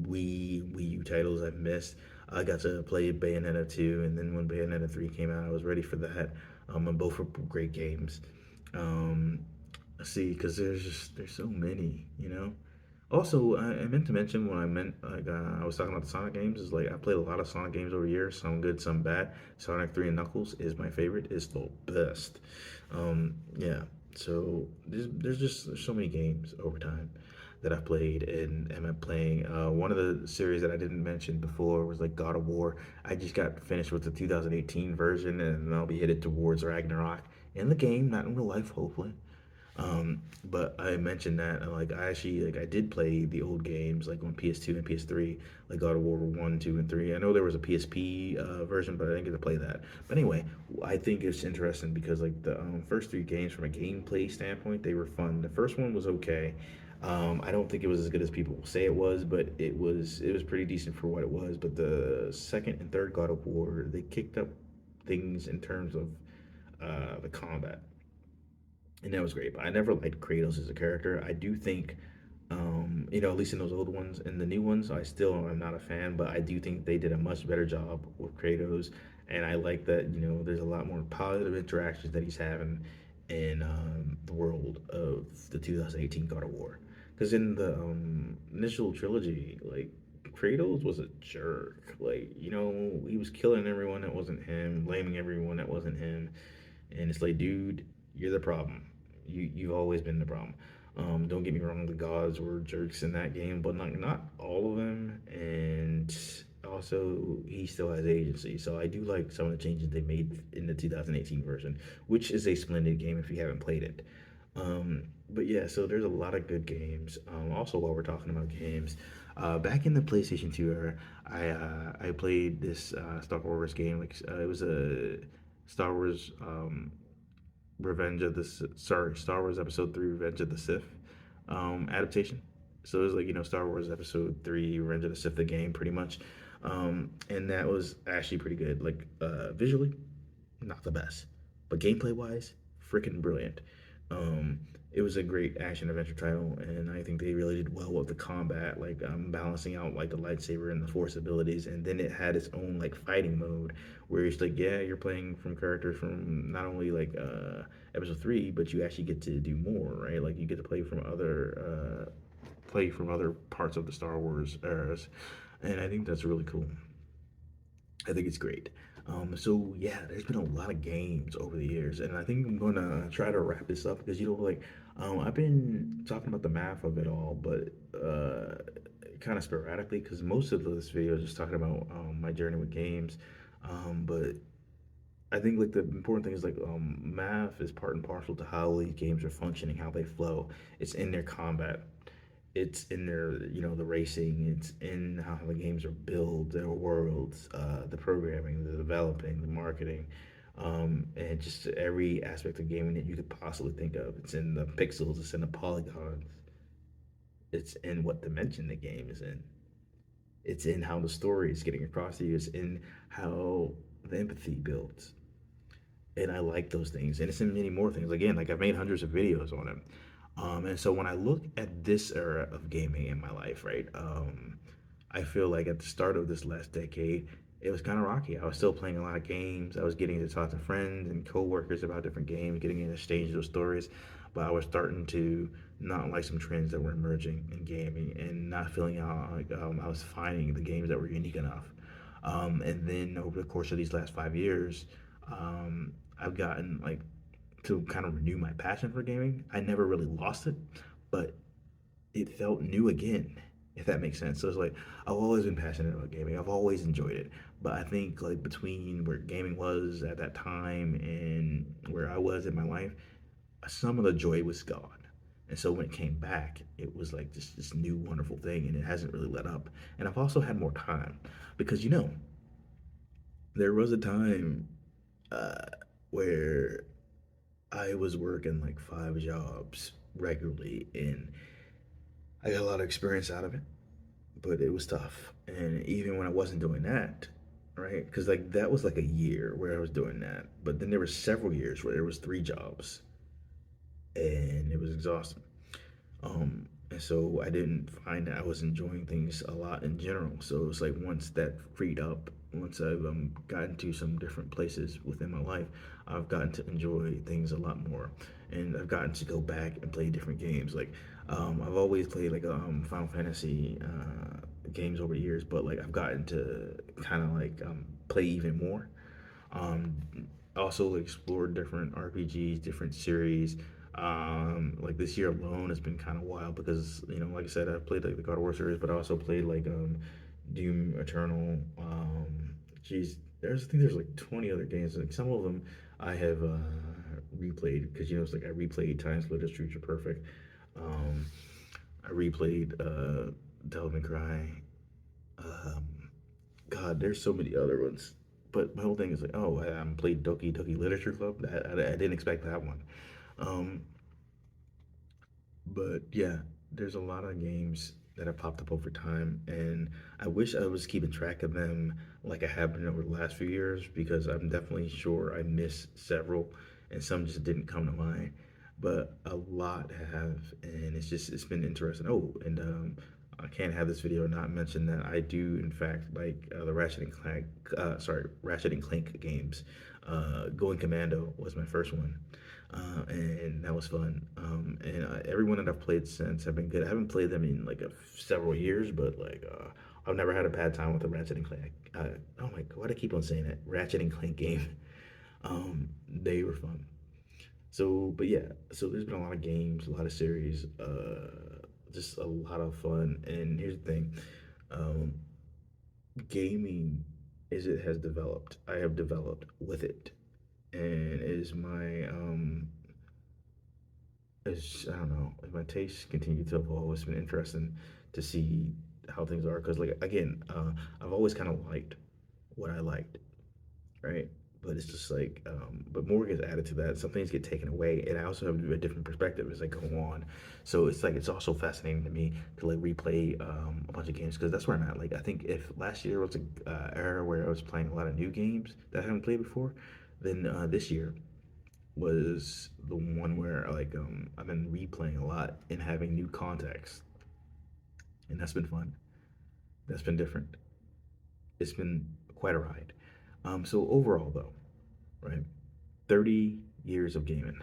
Wii U titles I've missed. I got to play Bayonetta 2, and then when Bayonetta 3 came out, I was ready for that. And both were great games. Um, let's see, because there's so many. Also, I meant to mention when I was talking about the Sonic games is like I played a lot of Sonic games over the years, some good, some bad. Sonic 3 and Knuckles is my favorite. It's the best. Yeah. So there's so many games over time that I've played and am playing. One of the series that I didn't mention before was like God of War. I just got finished with the 2018 version, and I'll be headed towards Ragnarok in the game, not in real life, hopefully. But I mentioned that like I actually like I did play the old games like on PS2 and PS3, like God of War 1, 2, and 3. I know there was a PSP version, but I didn't get to play that. But anyway, I think it's interesting because like the first 3 games from a gameplay standpoint, they were fun. The first one was okay. I don't think it was as good as people say it was, but it was pretty decent for what it was. But the second and third God of War, they kicked up things in terms of the combat, and that was great. But I never liked Kratos as a character. I do think, at least in those old ones and the new ones, I still am not a fan. But I do think they did a much better job with Kratos, and I like that. There's a lot more positive interactions that he's having in the world of the 2018 God of War. Because in the initial trilogy, like Kratos was a jerk. Like, he was killing everyone that wasn't him, blaming everyone that wasn't him, and it's like, dude, you're the problem. You've always been the problem. Don't get me wrong, the gods were jerks in that game, but not all of them. And also, he still has agency. So I do like some of the changes they made in the 2018 version, which is a splendid game if you haven't played it. But yeah, so there's a lot of good games. Also, while we're talking about games, back in the PlayStation 2 era, I played this Star Wars game. Like it was a Star Wars Star Wars Episode 3 Revenge of the Sith adaptation. So it was like, Star Wars Episode 3 Revenge of the Sith, the game, pretty much. And that was actually pretty good. Like, visually, not the best, but gameplay wise, freaking brilliant. It was a great action adventure title, and I think they really did well with the combat, like balancing out like the lightsaber and the force abilities, and then it had its own like fighting mode where it's like, yeah, you're playing from characters from not only like episode 3, but you actually get to do more, right? Like you get to play from other parts of the Star Wars eras, and I think that's really cool. I think it's great. So yeah, there's been a lot of games over the years, and I think I'm gonna try to wrap this up because like, I've been talking about the math of it all, but kind of sporadically because most of this video is just talking about my journey with games. But I think like the important thing is like math is part and parcel to how these games are functioning, how they flow. It's in their combat, it's in their the racing, it's in how the games are built, their worlds, the programming, the developing, the marketing, and just every aspect of gaming that you could possibly think of. It's in the pixels, it's in the polygons, it's in what dimension the game is in, it's in how the story is getting across to you, it's in how the empathy builds. And I like those things, and it's in many more things. Again, like I've made hundreds of videos on it. And so when I look at this era of gaming in my life, right, I feel like at the start of this last decade, it was kind of rocky. I was still playing a lot of games. I was getting to talk to friends and coworkers about different games, getting to exchange those stories. But I was starting to not like some trends that were emerging in gaming and not feeling like I was finding the games that were unique enough. And then over the course of these last 5 years, I've gotten like to kind of renew my passion for gaming. I never really lost it, but it felt new again, if that makes sense. So it's like I've always been passionate about gaming. I've always enjoyed it, but I think like between where gaming was at that time and where I was in my life, some of the joy was gone. And so when it came back, it was like just this new wonderful thing, and it hasn't really let up. And I've also had more time because there was a time uh, where I was working like 5 jobs regularly, and I got a lot of experience out of it, but it was tough. And even when I wasn't doing that, right? Because like that was like a year where I was doing that, but then there were several years where there was 3 jobs, and it was exhausting. And so I didn't find that I was enjoying things a lot in general. So it was like once that freed up, once I've gotten to some different places within my life, I've gotten to enjoy things a lot more, and I've gotten to go back and play different games. Like I've always played like Final Fantasy games over the years, but like I've gotten to kind of like play even more. Um, Also explored different RPGs, different series. Like this year alone has been kind of wild because like I said, I played like the God of War series, but I also played like Doom Eternal. Geez, I think there's like 20 other games. Like some of them I have replayed because it's like I replayed Time Splitters Future Perfect. Um, I replayed Devil May Cry. Um, God, there's so many other ones. But my whole thing is like, oh, I played Doki Doki Literature Club. I didn't expect that one. Um, but yeah. there's a lot of games that have popped up over time, and I wish I was keeping track of them like I have been over the last few years because I'm definitely sure I missed several, and some just didn't come to mind. But a lot have, and it's been interesting. Oh, and I can't have this video not mention that I do in fact like the Ratchet and Clank games. Going Commando was my first one, and that was fun. And everyone that I've played since have been good. I haven't played them in like several years, but I've never had a bad time with the Ratchet and Clank. Oh my god, why do I keep on saying that? Ratchet and Clank game. They were fun. So, but yeah, so there's been a lot of games, a lot of series, just a lot of fun. And here's the thing, um, gaming as it has developed, I have developed with it, and as my as I don't know, as my tastes continue to evolve, it's been interesting to see how things are. Because like again, I've always kind of liked what I liked, right? But it's just like, but more gets added to that. Some things get taken away, and I also have a different perspective as I go on. So it's like it's also fascinating to me to like replay a bunch of games because that's where I'm at. Like I think if last year was a era where I was playing a lot of new games that I haven't played before, then this year was the one where I've been replaying a lot and having new context, and that's been fun. That's been different. It's been quite a ride. So overall though, right? 30 years of gaming.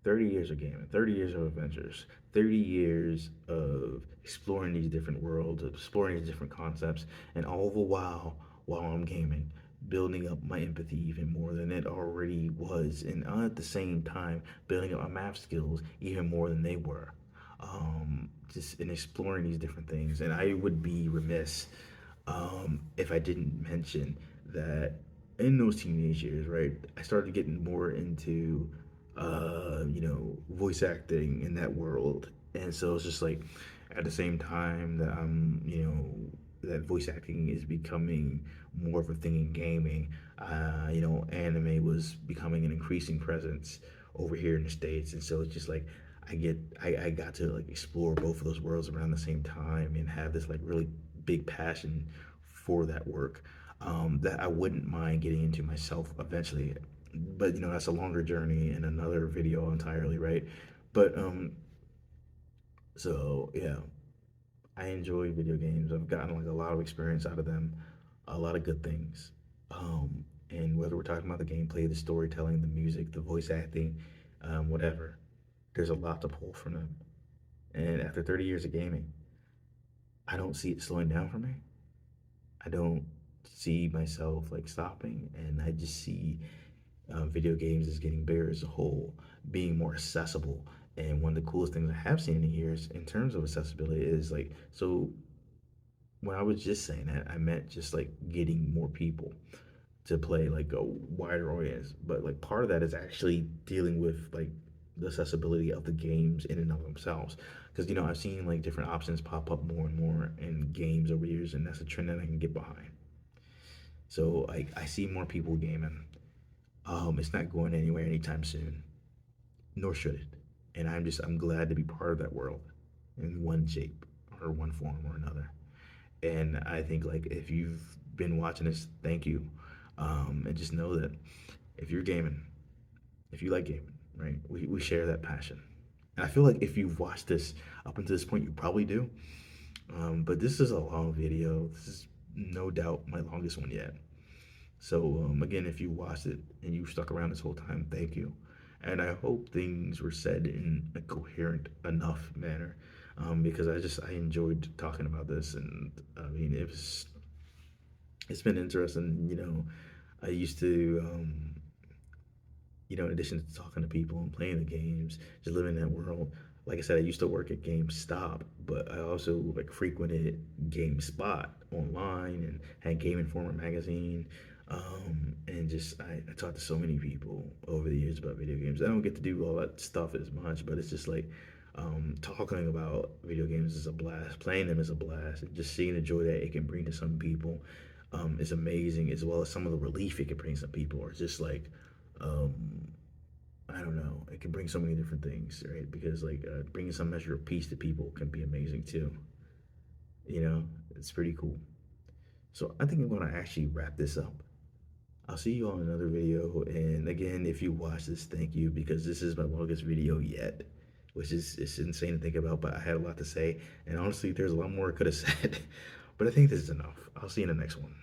30 years of gaming, 30 years of adventures, 30 years of exploring these different worlds, exploring these different concepts, and all the while I'm gaming, building up my empathy even more than it already was, and at the same time, building up my math skills even more than they were. Just in exploring these different things, and I would be remiss if I didn't mention that in those teenage years, right, I started getting more into, voice acting in that world. And so it's just like at the same time that that voice acting is becoming more of a thing in gaming, anime was becoming an increasing presence over here in the States. And so it's just like, I got to like explore both of those worlds around the same time and have this like really big passion for that work, that I wouldn't mind getting into myself eventually. But that's a longer journey and another video entirely, right? But so yeah, I enjoy video games. I've gotten like a lot of experience out of them, a lot of good things. And whether we're talking about the gameplay, the storytelling, the music, the voice acting, whatever, there's a lot to pull from them. And after 30 years of gaming, I don't see it slowing down for me. I don't see myself like stopping, and I just see video games as getting bigger as a whole, being more accessible. And one of the coolest things I have seen in the years in terms of accessibility is like, so when I was just saying that, I meant just like getting more people to play like a wider audience. But like part of that is actually dealing with like the accessibility of the games in and of themselves. Because I've seen like different options pop up more and more in games over years, and that's a trend that I can get behind. So I see more people gaming. It's not going anywhere anytime soon, nor should it. And I'm glad to be part of that world in one shape or one form or another. And I think like if you've been watching this, thank you. And just know that if you're gaming, if you like gaming, right, we share that passion. And I feel like if you've watched this up until this point, you probably do. But this is a long video. This is no doubt my longest one yet. So again, if you watched it and you stuck around this whole time, thank you. And I hope things were said in a coherent enough manner, because I enjoyed talking about this, and I mean it's been interesting. I used to in addition to talking to people and playing the games, just living in that world. Like I said, I used to work at GameStop, but I also like frequented GameSpot online and had Game Informer magazine. And just I talked to so many people over the years about video games. I don't get to do all that stuff as much, but it's just like talking about video games is a blast. Playing them is a blast. And just seeing the joy that it can bring to some people is amazing, as well as some of the relief it can bring some people, or just like um, I don't know. It can bring so many different things, right? Because like bringing some measure of peace to people can be amazing too. You know, it's pretty cool. So I think I'm gonna actually wrap this up. I'll see you on another video. And again, if you watch this, thank you because this is my longest video yet, which is it's insane to think about. But I had a lot to say, and honestly, there's a lot more I could have said. But I think this is enough. I'll see you in the next one.